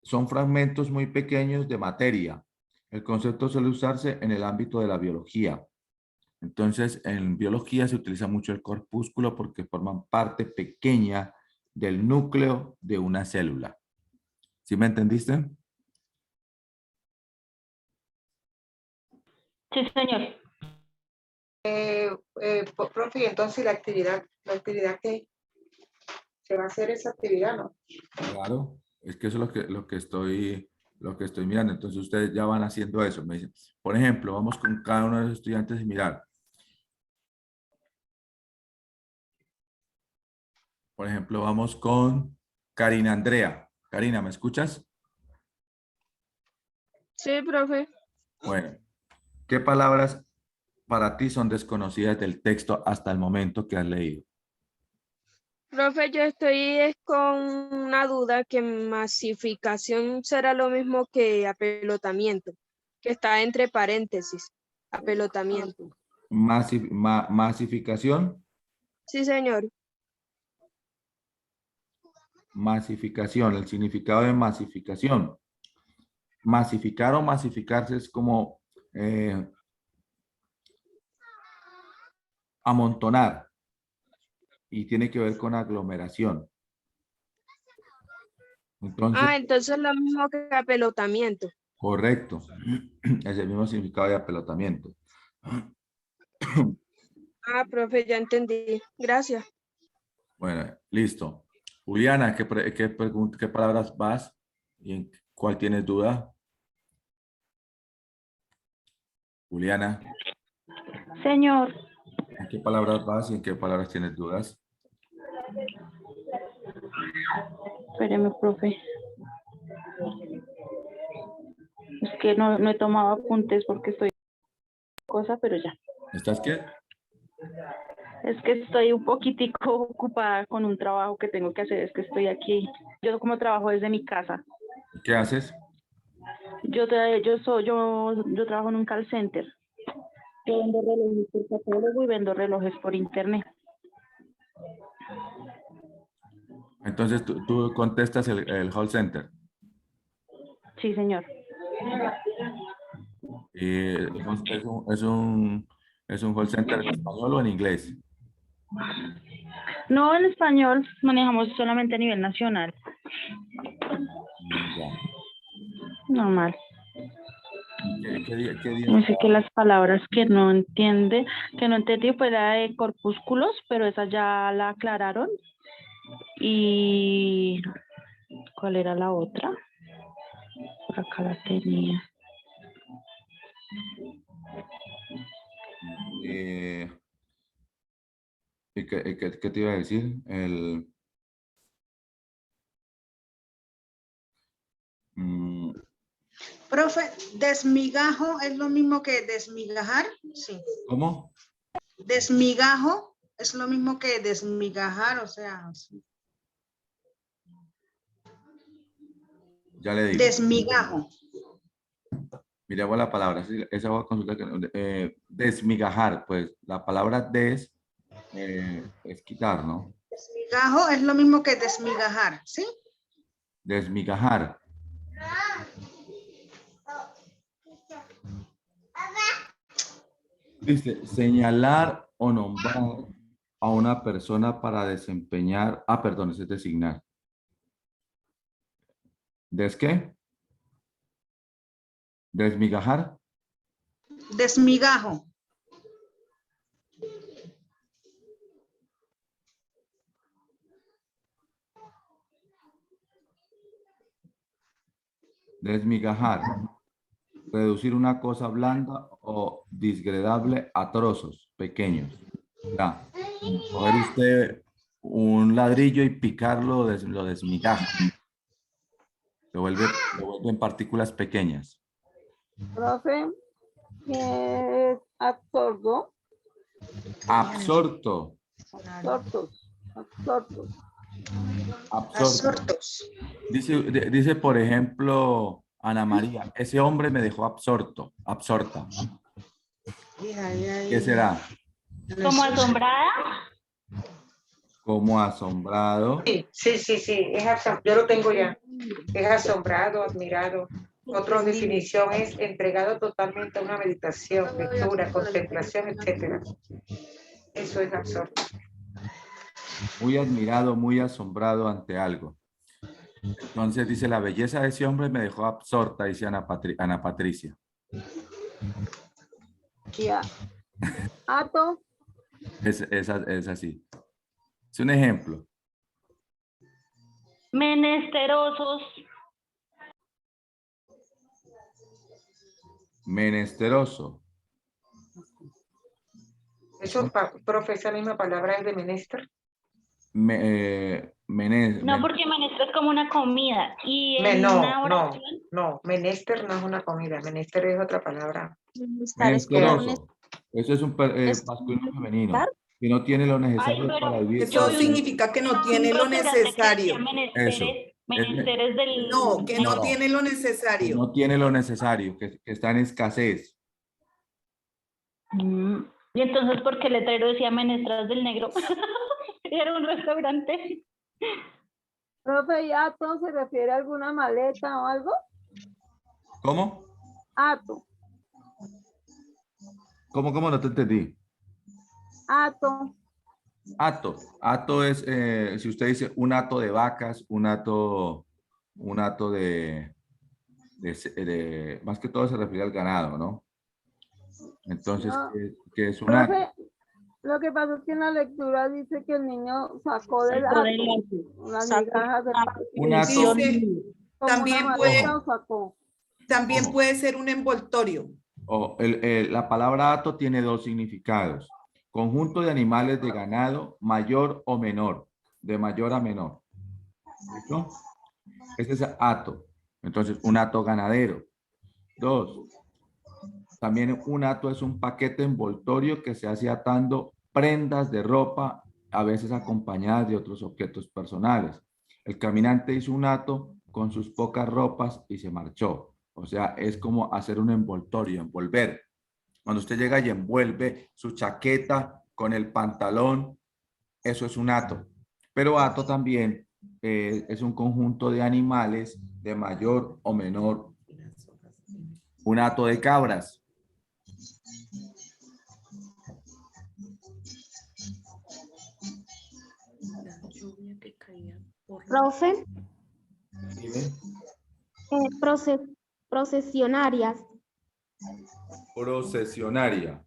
[SPEAKER 1] son fragmentos muy pequeños de materia. El concepto suele usarse en el ámbito de la biología. Entonces, en biología se utiliza mucho el corpúsculo porque forman parte pequeña del núcleo de una célula. ¿Sí me entendiste?
[SPEAKER 4] Sí, señor.
[SPEAKER 5] Profe, entonces la actividad que se va a hacer esa actividad, ¿no?
[SPEAKER 1] Claro, es que eso es lo que estoy mirando. Entonces, ustedes ya van haciendo eso. Me dicen, por ejemplo, vamos con cada uno de los estudiantes y mirar. Por ejemplo, vamos con Karina Andrea. Karina, ¿me escuchas?
[SPEAKER 6] Sí, profe.
[SPEAKER 1] Bueno, ¿qué palabras para ti son desconocidas del texto hasta el momento que has leído?
[SPEAKER 6] Profe, yo estoy con una duda que masificación será lo mismo que apelotamiento, que está entre paréntesis, apelotamiento.
[SPEAKER 1] Masificación.
[SPEAKER 6] Sí, señor.
[SPEAKER 1] Masificación, el significado de masificación. Masificar o masificarse es como amontonar y tiene que ver con aglomeración. Entonces,
[SPEAKER 6] Entonces lo mismo que apelotamiento.
[SPEAKER 1] correcto, es el mismo significado de apelotamiento.
[SPEAKER 6] Profe, ya entendí. Gracias.
[SPEAKER 1] Bueno, listo. Juliana, ¿qué palabras vas y en cuál tienes duda? Juliana,
[SPEAKER 8] Señor,
[SPEAKER 1] ¿en qué palabras vas y en qué palabras tienes dudas?
[SPEAKER 8] espéreme, profe. Es que no he tomado apuntes porque estoy cosa, pero ya.
[SPEAKER 1] ¿Estás qué?
[SPEAKER 8] Es que estoy un poquitico ocupada con un trabajo que tengo que hacer. Es que estoy aquí. Yo como trabajo desde mi casa.
[SPEAKER 1] ¿Qué haces?
[SPEAKER 8] Yo trabajo en un call center. Yo vendo relojes por catálogo y vendo relojes por internet.
[SPEAKER 1] Entonces tú contestas el call center.
[SPEAKER 8] Sí, señor.
[SPEAKER 1] Y es un call center en español o en inglés.
[SPEAKER 8] No, en español manejamos solamente a nivel nacional.
[SPEAKER 1] Ya.
[SPEAKER 8] Normal.
[SPEAKER 1] ¿Qué día?
[SPEAKER 8] Así que las palabras que no entendí fue la de corpúsculos, pero esa ya la aclararon. Y ¿cuál era la otra? Por acá la tenía.
[SPEAKER 1] ¿Y qué te iba a decir?
[SPEAKER 9] Profe, desmigajo es lo mismo que desmigajar. Sí.
[SPEAKER 1] ¿Cómo?
[SPEAKER 9] Desmigajo es lo mismo que desmigajar, o sea. Sí.
[SPEAKER 1] Ya le digo.
[SPEAKER 9] Desmigajo.
[SPEAKER 1] Miremos la palabra. Esa voy a consultar. Desmigajar. Pues la palabra des es quitar, ¿no?
[SPEAKER 9] Desmigajo es lo mismo que desmigajar, ¿sí?
[SPEAKER 1] Desmigajar. Dice, señalar o nombrar a una persona para desempeñar. Ah, perdón, ese es designar. ¿Des qué? Desmigajar.
[SPEAKER 9] Desmigajo.
[SPEAKER 1] Desmigajar. Reducir una cosa blanda o disgregable a trozos pequeños. Ya. Coger usted un ladrillo y picarlo, lo desmigaja. Lo vuelve en partículas pequeñas.
[SPEAKER 7] Profe, ¿qué es absorto?
[SPEAKER 1] Absorto.
[SPEAKER 7] Absortos.
[SPEAKER 9] Absortos.
[SPEAKER 1] Dice, por ejemplo, Ana María, ese hombre me dejó absorto, absorta. ¿Qué será?
[SPEAKER 4] ¿Como asombrada?
[SPEAKER 1] Como asombrado.
[SPEAKER 5] Sí, yo lo tengo ya. Es asombrado, admirado. Otra definición es entregado totalmente a una meditación, lectura, contemplación, etc. Eso es absorto.
[SPEAKER 1] Muy admirado, muy asombrado ante algo. Entonces dice, la belleza de ese hombre me dejó absorta, dice Ana Patricia.
[SPEAKER 7] Ya. Ato.
[SPEAKER 1] Es así. Es un ejemplo.
[SPEAKER 4] Menesterosos.
[SPEAKER 1] Menesteroso.
[SPEAKER 5] Eso, profe, esa misma palabra es de menester.
[SPEAKER 4] No, porque menester es como una comida. Y en una oración.
[SPEAKER 5] No, menester no es una comida, menester es otra palabra.
[SPEAKER 1] Menesteroso. Eso es un masculino femenino. Que no tiene lo necesario para vivir.
[SPEAKER 3] Eso significa que no tiene lo necesario.
[SPEAKER 1] Eso.
[SPEAKER 4] Menesteres del...
[SPEAKER 3] No, que no tiene lo necesario.
[SPEAKER 1] No tiene lo necesario, que está en escasez.
[SPEAKER 4] Y entonces, ¿por qué el letrero decía menestras del negro? Era un restaurante.
[SPEAKER 7] Profe, ¿y ato se refiere a alguna maleta o algo?
[SPEAKER 1] ¿Cómo?
[SPEAKER 7] Ato.
[SPEAKER 1] ¿Cómo no te entendí?
[SPEAKER 7] Ato.
[SPEAKER 1] Ato es, si usted dice un hato de vacas, un hato de más que todo se refiere al ganado, ¿no? Entonces,
[SPEAKER 7] No.
[SPEAKER 1] ¿qué es un
[SPEAKER 7] Profe,
[SPEAKER 1] hato?
[SPEAKER 7] Lo que pasa es que en la lectura dice que el niño sacó del
[SPEAKER 8] Sacó
[SPEAKER 7] hato
[SPEAKER 8] del
[SPEAKER 7] las
[SPEAKER 8] sacó
[SPEAKER 7] migajas del pan.
[SPEAKER 1] Un acto,
[SPEAKER 3] Dice,
[SPEAKER 7] Como
[SPEAKER 3] también
[SPEAKER 7] una
[SPEAKER 3] puede,
[SPEAKER 7] maleta o sacó.
[SPEAKER 3] también
[SPEAKER 1] Ojo.
[SPEAKER 3] puede ser un envoltorio.
[SPEAKER 1] la palabra hato tiene dos significados. Conjunto de animales de ganado mayor o menor, de mayor a menor. ¿Listo? Ese es hato. Entonces, un hato ganadero. 2. También un hato es un paquete envoltorio que se hace atando prendas de ropa, a veces acompañadas de otros objetos personales. El caminante hizo un hato con sus pocas ropas y se marchó. O sea, es como hacer un envoltorio, envolver. Cuando usted llega y envuelve su chaqueta con el pantalón, eso es un hato. Pero hato también es un conjunto de animales de mayor o menor. Un hato de cabras.
[SPEAKER 10] Profe,
[SPEAKER 1] Dime.
[SPEAKER 10] procesionarias.
[SPEAKER 1] Procesionaria.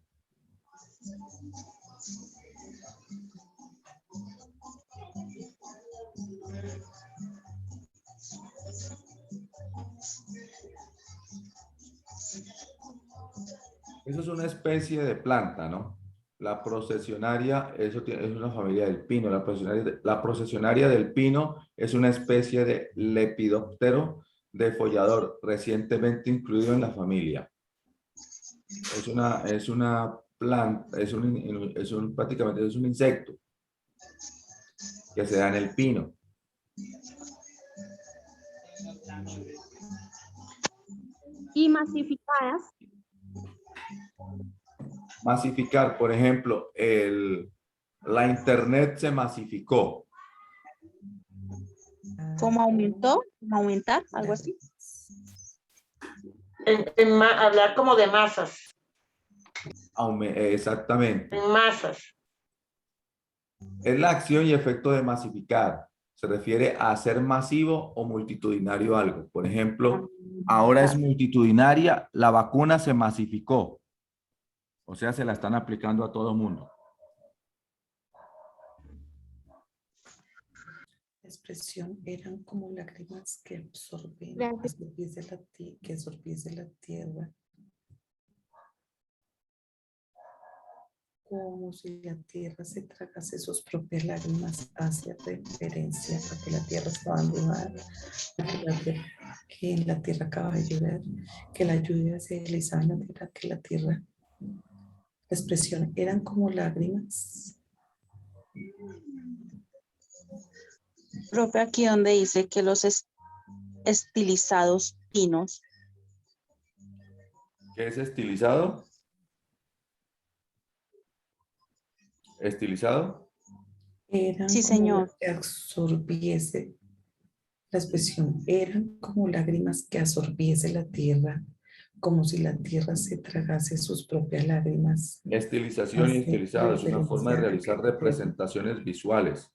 [SPEAKER 1] Eso es una especie de planta, ¿no? La procesionaria, es una familia del pino. La procesionaria del pino es una especie de lepidóptero defollador recientemente incluido en la familia. Es una planta, prácticamente es un insecto que se da en el pino.
[SPEAKER 10] Y masificadas.
[SPEAKER 1] Masificar, por ejemplo, la internet se masificó.
[SPEAKER 8] ¿Cómo aumentó? ¿Cómo aumentar? Algo así.
[SPEAKER 5] Hablar como de masas.
[SPEAKER 1] Exactamente.
[SPEAKER 5] En masas.
[SPEAKER 1] Es la acción y efecto de masificar. Se refiere a hacer masivo o multitudinario algo. Por ejemplo, ahora es multitudinaria, la vacuna se masificó. O sea, se la están aplicando a todo mundo.
[SPEAKER 3] La expresión eran como lágrimas que absorbiese la tierra. Como si la tierra se tragase sus propias lágrimas, hace referencia a que la tierra estaba embrujada, que en la tierra acaba de llover, que la lluvia se deslizaba en la tierra, que la tierra. La expresión eran como lágrimas.
[SPEAKER 8] Profe, aquí donde dice que los estilizados pinos.
[SPEAKER 1] ¿Qué es estilizado? ¿Estilizado?
[SPEAKER 3] Eran
[SPEAKER 8] Sí, señor.
[SPEAKER 3] como que absorbiese. La expresión eran como lágrimas que absorbiese la tierra, como si la tierra se tragase sus propias lágrimas.
[SPEAKER 1] Estilización y estilizado es una forma de realizar representaciones visuales.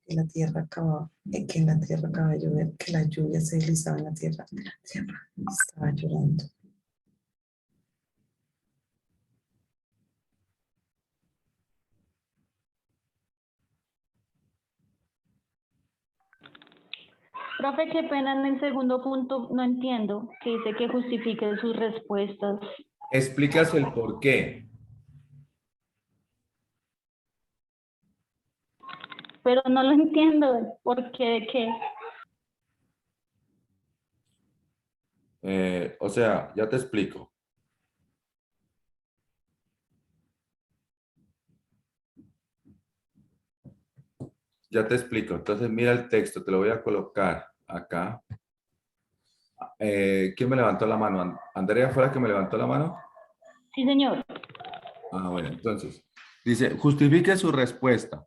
[SPEAKER 3] Que la tierra acaba, que en la tierra acaba de llover, que la lluvia se deslizaba en la tierra estaba llorando.
[SPEAKER 11] Profe, qué pena en el segundo punto, no entiendo, que dice que justifique sus respuestas.
[SPEAKER 1] Explicas el por qué.
[SPEAKER 11] Pero no lo entiendo, ¿por qué de qué?
[SPEAKER 1] O sea, ya te explico. Ya te explico. Entonces mira el texto, te lo voy a colocar acá. ¿Quién me levantó la mano? ¿Andrea fue la que me levantó la mano?
[SPEAKER 11] Sí, señor.
[SPEAKER 1] Ah, bueno, entonces, dice, justifique su respuesta.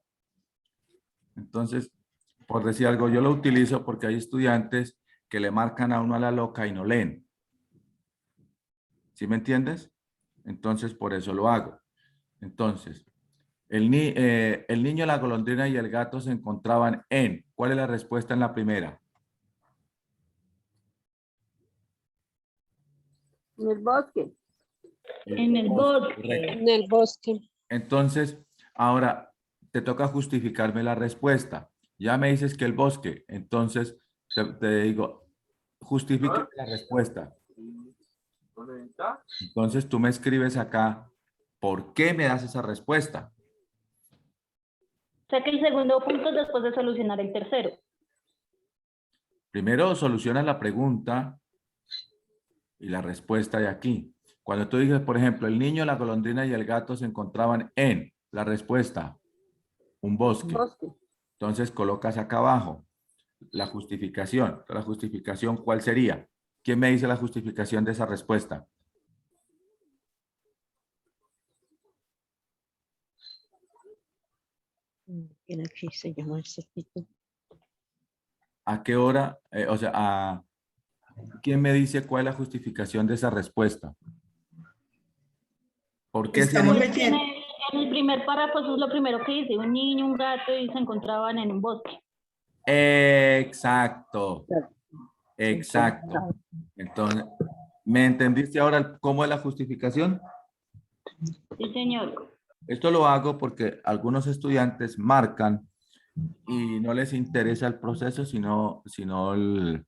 [SPEAKER 1] Entonces, por decir algo, yo lo utilizo porque hay estudiantes que le marcan a uno a la loca y no leen. ¿Sí me entiendes? Entonces, por eso lo hago. Entonces, el niño, la golondrina y el gato se encontraban en. ¿Cuál es la respuesta en la primera?
[SPEAKER 7] En el bosque.
[SPEAKER 11] En el bosque.
[SPEAKER 1] Correcto.
[SPEAKER 2] En el bosque.
[SPEAKER 1] Entonces, ahora te toca justificarme la respuesta. Ya me dices que el bosque, entonces te digo, justifique la respuesta. Entonces tú me escribes acá, ¿por qué me das esa respuesta?
[SPEAKER 11] O sea que el segundo punto es después de solucionar el tercero.
[SPEAKER 1] Primero solucionas la pregunta y la respuesta de aquí. Cuando tú dices, por ejemplo, el niño, la golondrina y el gato se encontraban en la respuesta, un bosque.
[SPEAKER 7] Bosque.
[SPEAKER 1] Entonces colocas acá abajo la justificación. ¿La justificación cuál sería? ¿Quién me dice la justificación de esa respuesta?
[SPEAKER 8] Aquí se llama ese tipo.
[SPEAKER 1] ¿A qué hora? ¿Quién me dice cuál es la justificación de esa respuesta? ¿Por qué
[SPEAKER 3] Estamos
[SPEAKER 1] sería?
[SPEAKER 3] leyendo.
[SPEAKER 11] En el primer párrafo eso es lo primero que dice, un niño, un gato y se encontraban en un bosque.
[SPEAKER 1] Exacto. Exacto. Entonces, ¿me entendiste ahora cómo es la justificación?
[SPEAKER 11] Sí, señor.
[SPEAKER 1] Esto lo hago porque algunos estudiantes marcan y no les interesa el proceso, sino el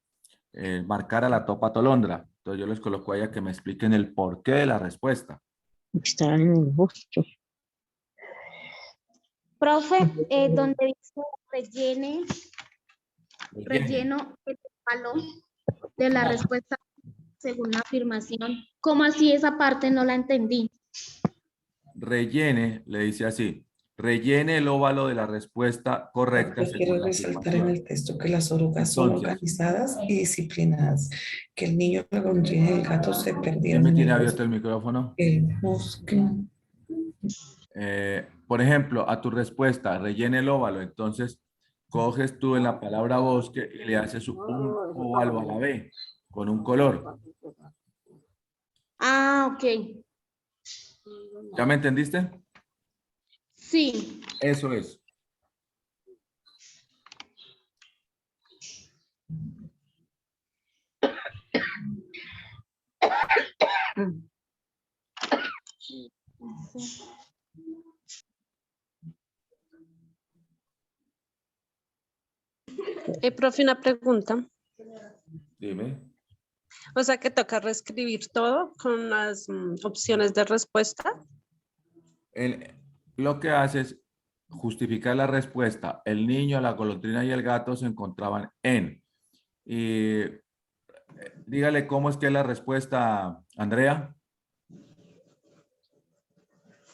[SPEAKER 1] marcar a la topa tolondra. Entonces yo les coloco ahí a que me expliquen el porqué de la respuesta.
[SPEAKER 8] Está en el bosque.
[SPEAKER 10] Profe, donde dice relleno el valor de la respuesta según la afirmación. ¿Cómo así esa parte no la entendí?
[SPEAKER 1] Rellene, le dice así, rellene el óvalo de la respuesta correcta
[SPEAKER 3] Yo quiero
[SPEAKER 1] según la
[SPEAKER 3] resaltar en
[SPEAKER 1] afirmación.
[SPEAKER 3] el texto que las orugas son
[SPEAKER 1] Entonces,
[SPEAKER 3] organizadas y disciplinadas, que el niño, la golondrina y el gato se
[SPEAKER 1] ¿quién
[SPEAKER 3] perdieron
[SPEAKER 1] me
[SPEAKER 3] en
[SPEAKER 1] tiene
[SPEAKER 3] el
[SPEAKER 1] abierto
[SPEAKER 3] bosque.
[SPEAKER 1] el micrófono?
[SPEAKER 3] El bosque.
[SPEAKER 1] Por ejemplo, a tu respuesta, rellene el óvalo. Entonces, coges tú en la palabra bosque y le haces un óvalo a la B con un color.
[SPEAKER 10] Ah, ok.
[SPEAKER 1] ¿Ya me entendiste?
[SPEAKER 10] Sí.
[SPEAKER 1] Eso es.
[SPEAKER 2] Profe, una pregunta.
[SPEAKER 1] Dime.
[SPEAKER 2] O sea que toca reescribir todo con las opciones de respuesta.
[SPEAKER 1] Lo que hace es justificar la respuesta. El niño, la golondrina y el gato se encontraban en. Y dígale cómo es que es la respuesta, Andrea.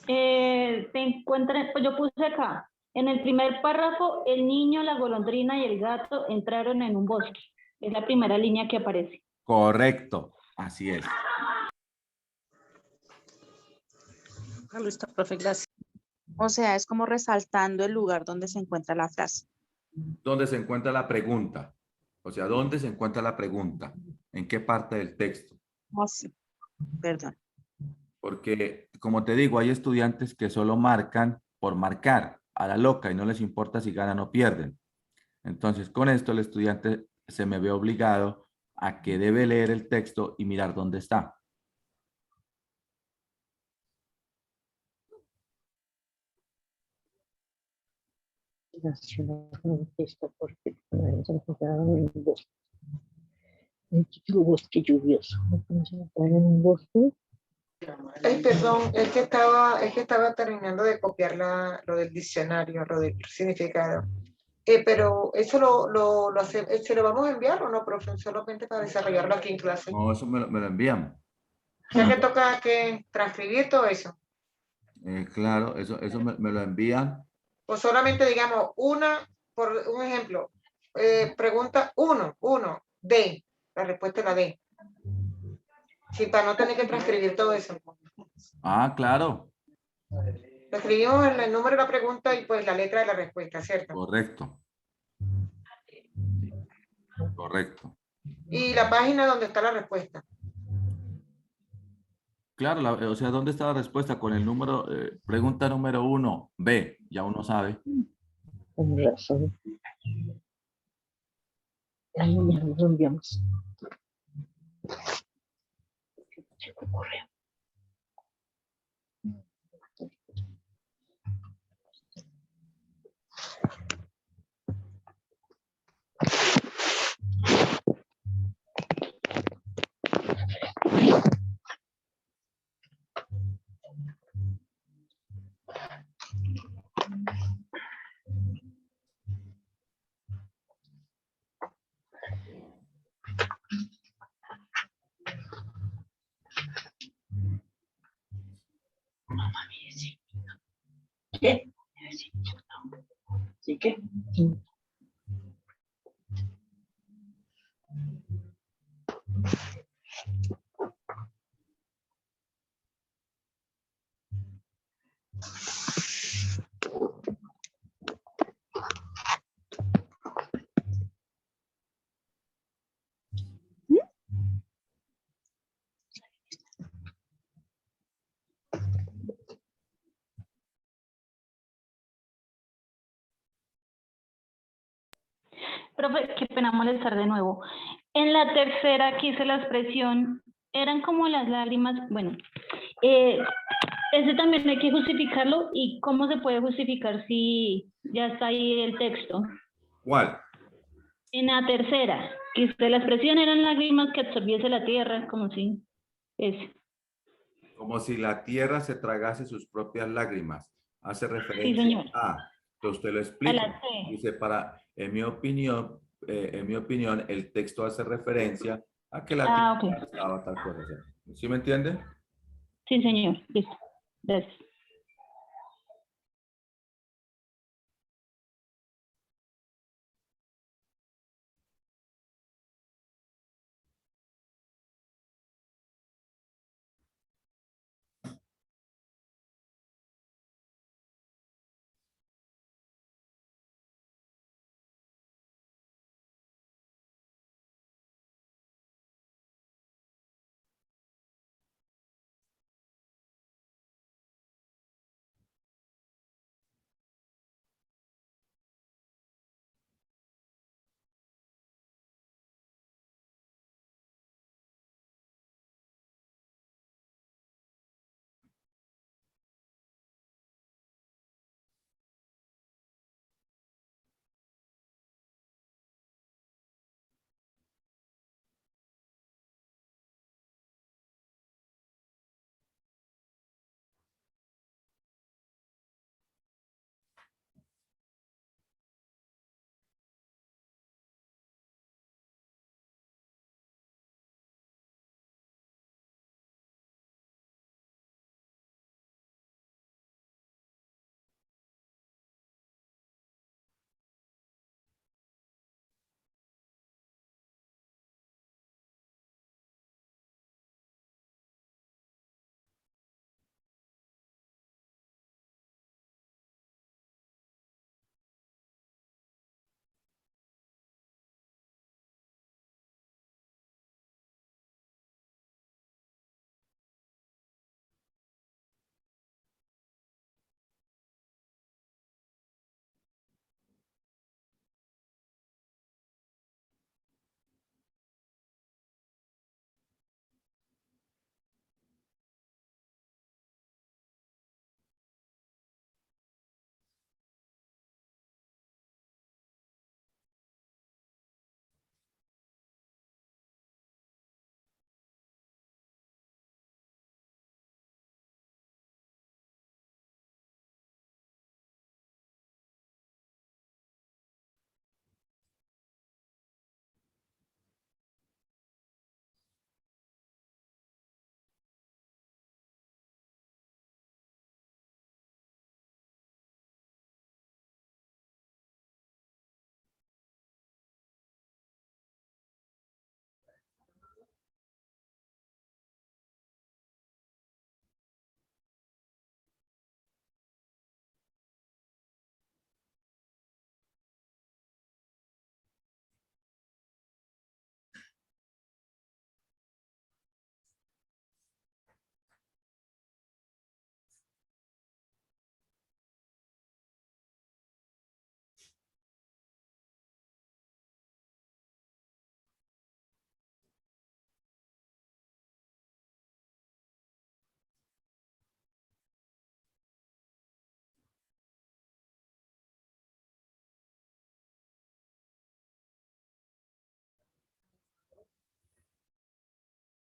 [SPEAKER 11] Se encuentran, pues yo puse acá, en el primer párrafo, el niño, la golondrina y el gato entraron en un bosque. Es la primera línea que aparece.
[SPEAKER 1] Correcto, así es.
[SPEAKER 2] Listo, profe, gracias.
[SPEAKER 12] O sea, es como resaltando el lugar donde se encuentra la frase.
[SPEAKER 1] ¿Dónde se encuentra la pregunta? O sea, ¿dónde se encuentra la pregunta? ¿En qué parte del texto?
[SPEAKER 12] Oh, sí. Perdón.
[SPEAKER 1] Porque, como te digo, hay estudiantes que solo marcan por marcar a la loca y no les importa si ganan o pierden. Entonces, con esto el estudiante se me ve obligado a que debe leer el texto y mirar dónde está.
[SPEAKER 8] Bosque lluvioso. En un bosque.
[SPEAKER 5] Ay, perdón, es que estaba terminando de copiar lo del diccionario, lo del significado. Pero eso ¿se lo vamos a enviar o no, profe? Solamente para desarrollarlo aquí en clase.
[SPEAKER 1] No, eso me lo envían.
[SPEAKER 5] Ya que toca que transcribir todo eso.
[SPEAKER 1] Claro, eso me lo envían.
[SPEAKER 5] O solamente digamos por un ejemplo, pregunta 1, D, la respuesta es la D. Sí, para no tener que transcribir todo eso.
[SPEAKER 1] Ah, claro.
[SPEAKER 5] Escribimos el número de la pregunta y pues la letra de la respuesta, ¿cierto?
[SPEAKER 1] Correcto. Correcto.
[SPEAKER 5] Y la página donde está la respuesta.
[SPEAKER 1] Claro, o sea, ¿dónde está la respuesta? Con el número, pregunta número 1, B, ya uno sabe.
[SPEAKER 8] Con razón. Ahí ya nos enviamos.
[SPEAKER 13] ¿Qué? ¿Sí qué?
[SPEAKER 11] Profe, qué pena molestar de nuevo. En la tercera que hice la expresión, eran como las lágrimas, bueno, ese también hay que justificarlo, y cómo se puede justificar si ya está ahí el texto.
[SPEAKER 1] ¿Cuál?
[SPEAKER 11] En la tercera, que hice la expresión, eran lágrimas que absorbiese la tierra, como si es.
[SPEAKER 1] Como si la tierra se tragase sus propias lágrimas. Hace
[SPEAKER 11] Sí,
[SPEAKER 1] referencia
[SPEAKER 11] señor.
[SPEAKER 1] a, que usted lo
[SPEAKER 11] A
[SPEAKER 1] explica.
[SPEAKER 11] la C.
[SPEAKER 1] Dice, en mi opinión, el texto hace referencia a que la
[SPEAKER 11] Ah,
[SPEAKER 1] tierra
[SPEAKER 11] ok.
[SPEAKER 1] estaba tal cosa. ¿Sí me entiende?
[SPEAKER 11] Sí, señor. Listo. Gracias.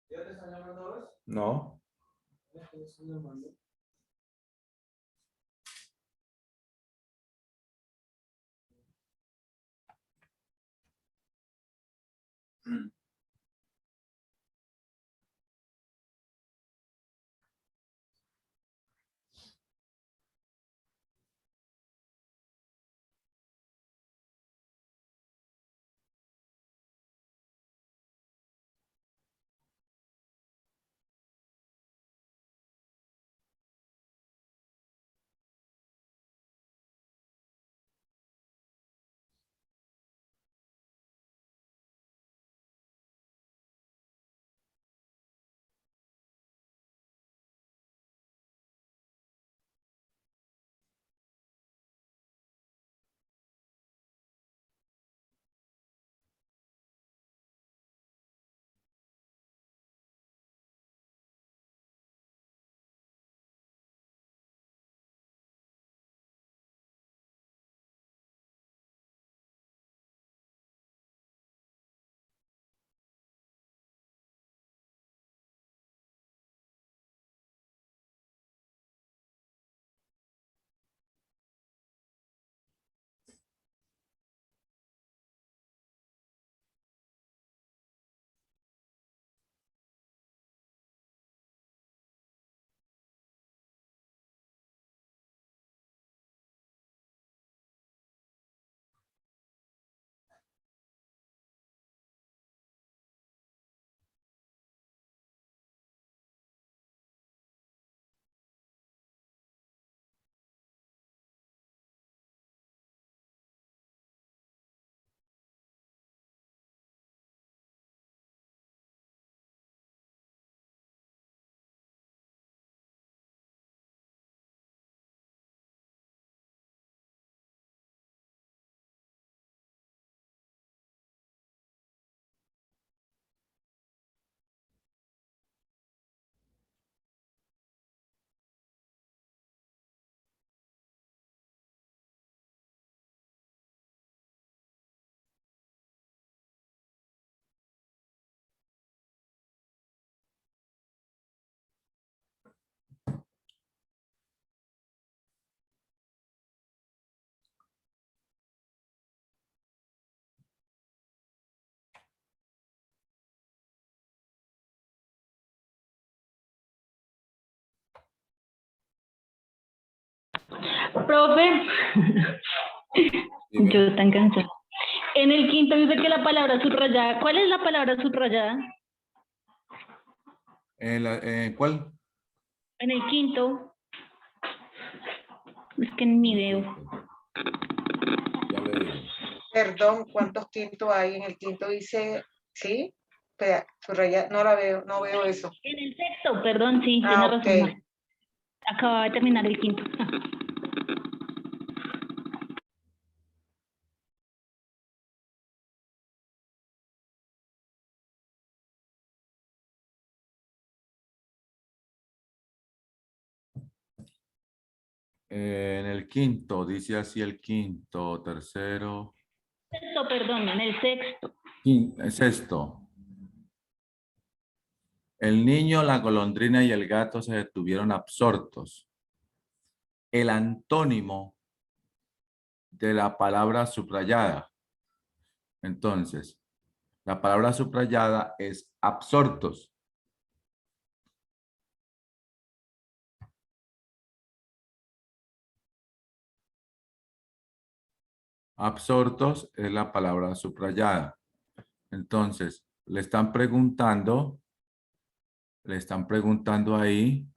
[SPEAKER 1] ¿Ya te están llamando ahora? No.
[SPEAKER 11] Profe, yo tan cansada. En el quinto dice que la palabra subrayada, ¿cuál es la palabra subrayada?
[SPEAKER 1] ¿Cuál?
[SPEAKER 11] En el quinto. Es que en mi veo.
[SPEAKER 1] Ya le digo.
[SPEAKER 5] Perdón, ¿cuántos quintos hay? En el quinto dice, ¿sí? Espera, subraya, no la veo, no veo eso.
[SPEAKER 11] En el sexto, perdón, sí, tiene
[SPEAKER 5] Ah,
[SPEAKER 11] razón.
[SPEAKER 5] ok.
[SPEAKER 11] Acababa de terminar el quinto.
[SPEAKER 1] En el quinto, dice así el quinto, tercero.
[SPEAKER 11] Sexto, perdón, en el sexto.
[SPEAKER 1] Sexto. El niño, la golondrina y el gato se detuvieron absortos. El antónimo de la palabra subrayada. Entonces, la palabra subrayada es absortos. Absortos es la palabra subrayada. Entonces, le están preguntando ahí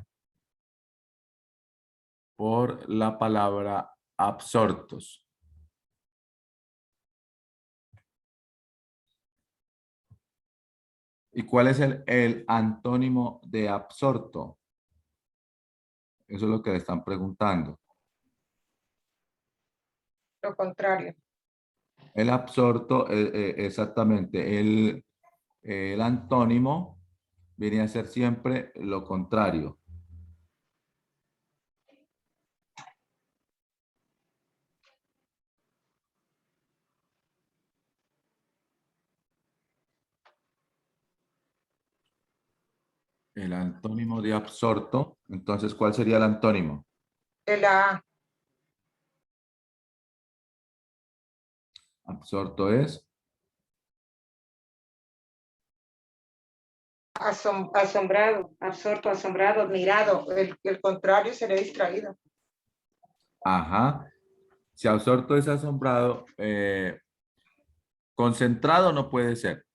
[SPEAKER 1] por la palabra absortos. ¿Y cuál es el antónimo de absorto? Eso es lo que le están preguntando.
[SPEAKER 5] Lo contrario.
[SPEAKER 1] El absorto, exactamente, el antónimo viene a ser siempre lo contrario. El antónimo de absorto. Entonces, ¿cuál sería el antónimo?
[SPEAKER 5] El A.
[SPEAKER 1] Absorto es
[SPEAKER 5] Asombrado, absorto, asombrado, admirado. El contrario sería distraído.
[SPEAKER 1] ajá. Si absorto es asombrado, concentrado no puede ser.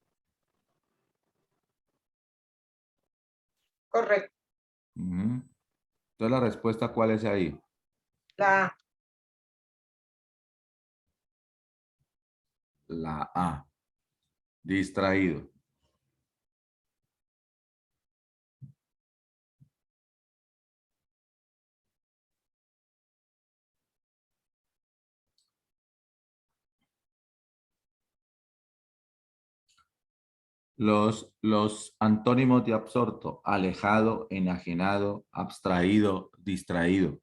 [SPEAKER 5] Correcto.
[SPEAKER 1] Ujú. Entonces, la respuesta, ¿cuál es ahí?
[SPEAKER 5] La A.
[SPEAKER 1] La A. Distraído. Los antónimos de absorto: alejado, enajenado, abstraído, distraído.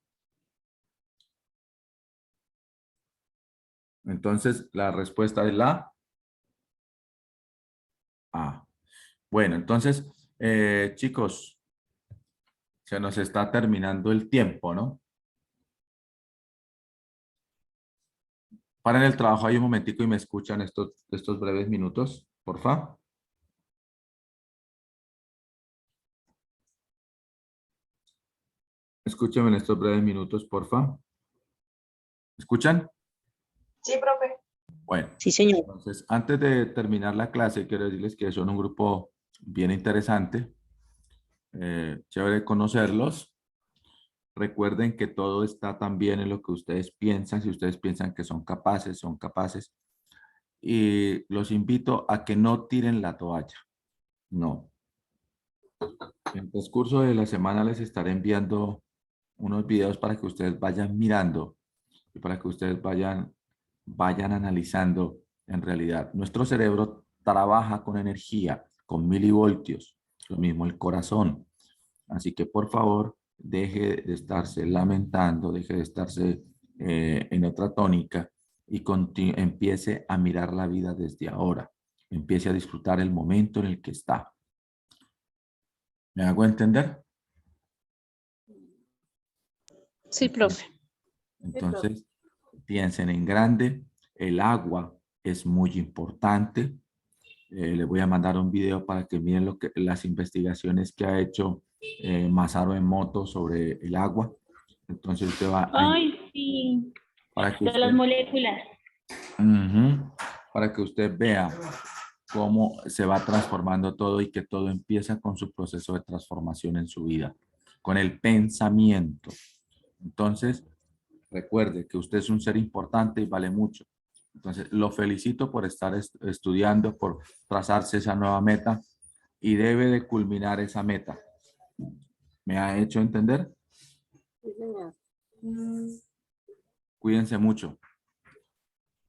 [SPEAKER 1] Entonces, la respuesta es la A. Bueno, entonces, chicos, se nos está terminando el tiempo, ¿no? Paren el trabajo ahí un momentico y me escuchan estos breves minutos, por favor. Escúchenme en estos breves minutos, por favor. ¿Escuchan?
[SPEAKER 5] Sí, profe.
[SPEAKER 1] Bueno.
[SPEAKER 12] Sí, señor.
[SPEAKER 1] Entonces, antes de terminar la clase, quiero decirles que son un grupo bien interesante. Chévere conocerlos. Recuerden que todo está también en lo que ustedes piensan. Si ustedes piensan que son capaces, son capaces. Y los invito a que no tiren la toalla. No. En el transcurso de la semana les estaré enviando unos videos para que ustedes vayan mirando y para que ustedes vayan analizando en realidad. Nuestro cerebro trabaja con energía, con milivoltios, lo mismo el corazón. Así que por favor, deje de estarse lamentando, deje de estarse en otra tónica y empiece a mirar la vida desde ahora. Empiece a disfrutar el momento en el que está. ¿Me hago entender?
[SPEAKER 2] Sí, profe.
[SPEAKER 1] Entonces, piensen en grande. El agua es muy importante. Les voy a mandar un video para que miren las investigaciones que ha hecho Masaru Emoto sobre el agua. Entonces usted va a...
[SPEAKER 11] Ay, Sí,
[SPEAKER 1] para que
[SPEAKER 11] de las
[SPEAKER 1] usted,
[SPEAKER 11] moléculas.
[SPEAKER 1] Ujú, para que usted vea cómo se va transformando todo y que todo empieza con su proceso de transformación en su vida, con el pensamiento. Entonces, recuerde que usted es un ser importante y vale mucho. Entonces, lo felicito por estar estudiando, por trazarse esa nueva meta y debe de culminar esa meta. ¿Me ha hecho entender?
[SPEAKER 7] Sí, señor.
[SPEAKER 1] Cuídense mucho.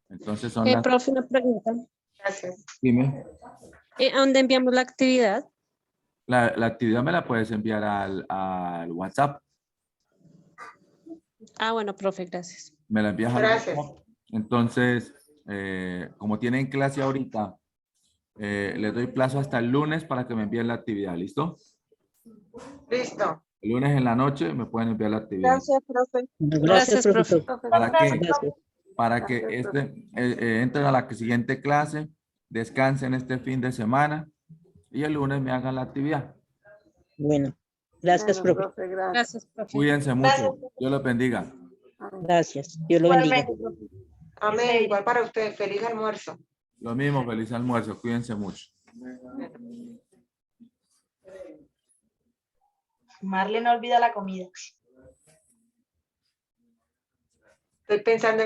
[SPEAKER 1] Entonces son las...
[SPEAKER 2] Profe, una pregunta.
[SPEAKER 5] Gracias.
[SPEAKER 1] Dime.
[SPEAKER 2] ¿A dónde enviamos la actividad?
[SPEAKER 1] La actividad me la puedes enviar al WhatsApp.
[SPEAKER 2] Ah, bueno, profe, gracias.
[SPEAKER 1] Me la envías al
[SPEAKER 5] Gracias.
[SPEAKER 1] WhatsApp. Entonces, como tienen clase ahorita, les doy plazo hasta el lunes para que me envíen la actividad. ¿Listo?
[SPEAKER 5] Listo.
[SPEAKER 1] El lunes en la noche me pueden enviar la actividad.
[SPEAKER 12] Gracias, profe.
[SPEAKER 2] Gracias, profe.
[SPEAKER 7] Profe,
[SPEAKER 1] ¿Para qué?
[SPEAKER 7] gracias.
[SPEAKER 1] Para que
[SPEAKER 7] Gracias,
[SPEAKER 1] entren a la siguiente clase, descansen este fin de semana y el lunes me hagan la actividad.
[SPEAKER 13] Bueno, gracias,
[SPEAKER 7] Bueno,
[SPEAKER 13] profe.
[SPEAKER 7] profe, gracias.
[SPEAKER 2] Gracias, profe.
[SPEAKER 1] Cuídense mucho. Dios los bendiga.
[SPEAKER 13] Gracias. Dios lo bendiga.
[SPEAKER 5] Igualmente. Amén. Igual para usted. Feliz almuerzo.
[SPEAKER 1] Lo mismo, feliz almuerzo. Cuídense mucho.
[SPEAKER 12] Marlene no olvida la comida.
[SPEAKER 5] Estoy pensando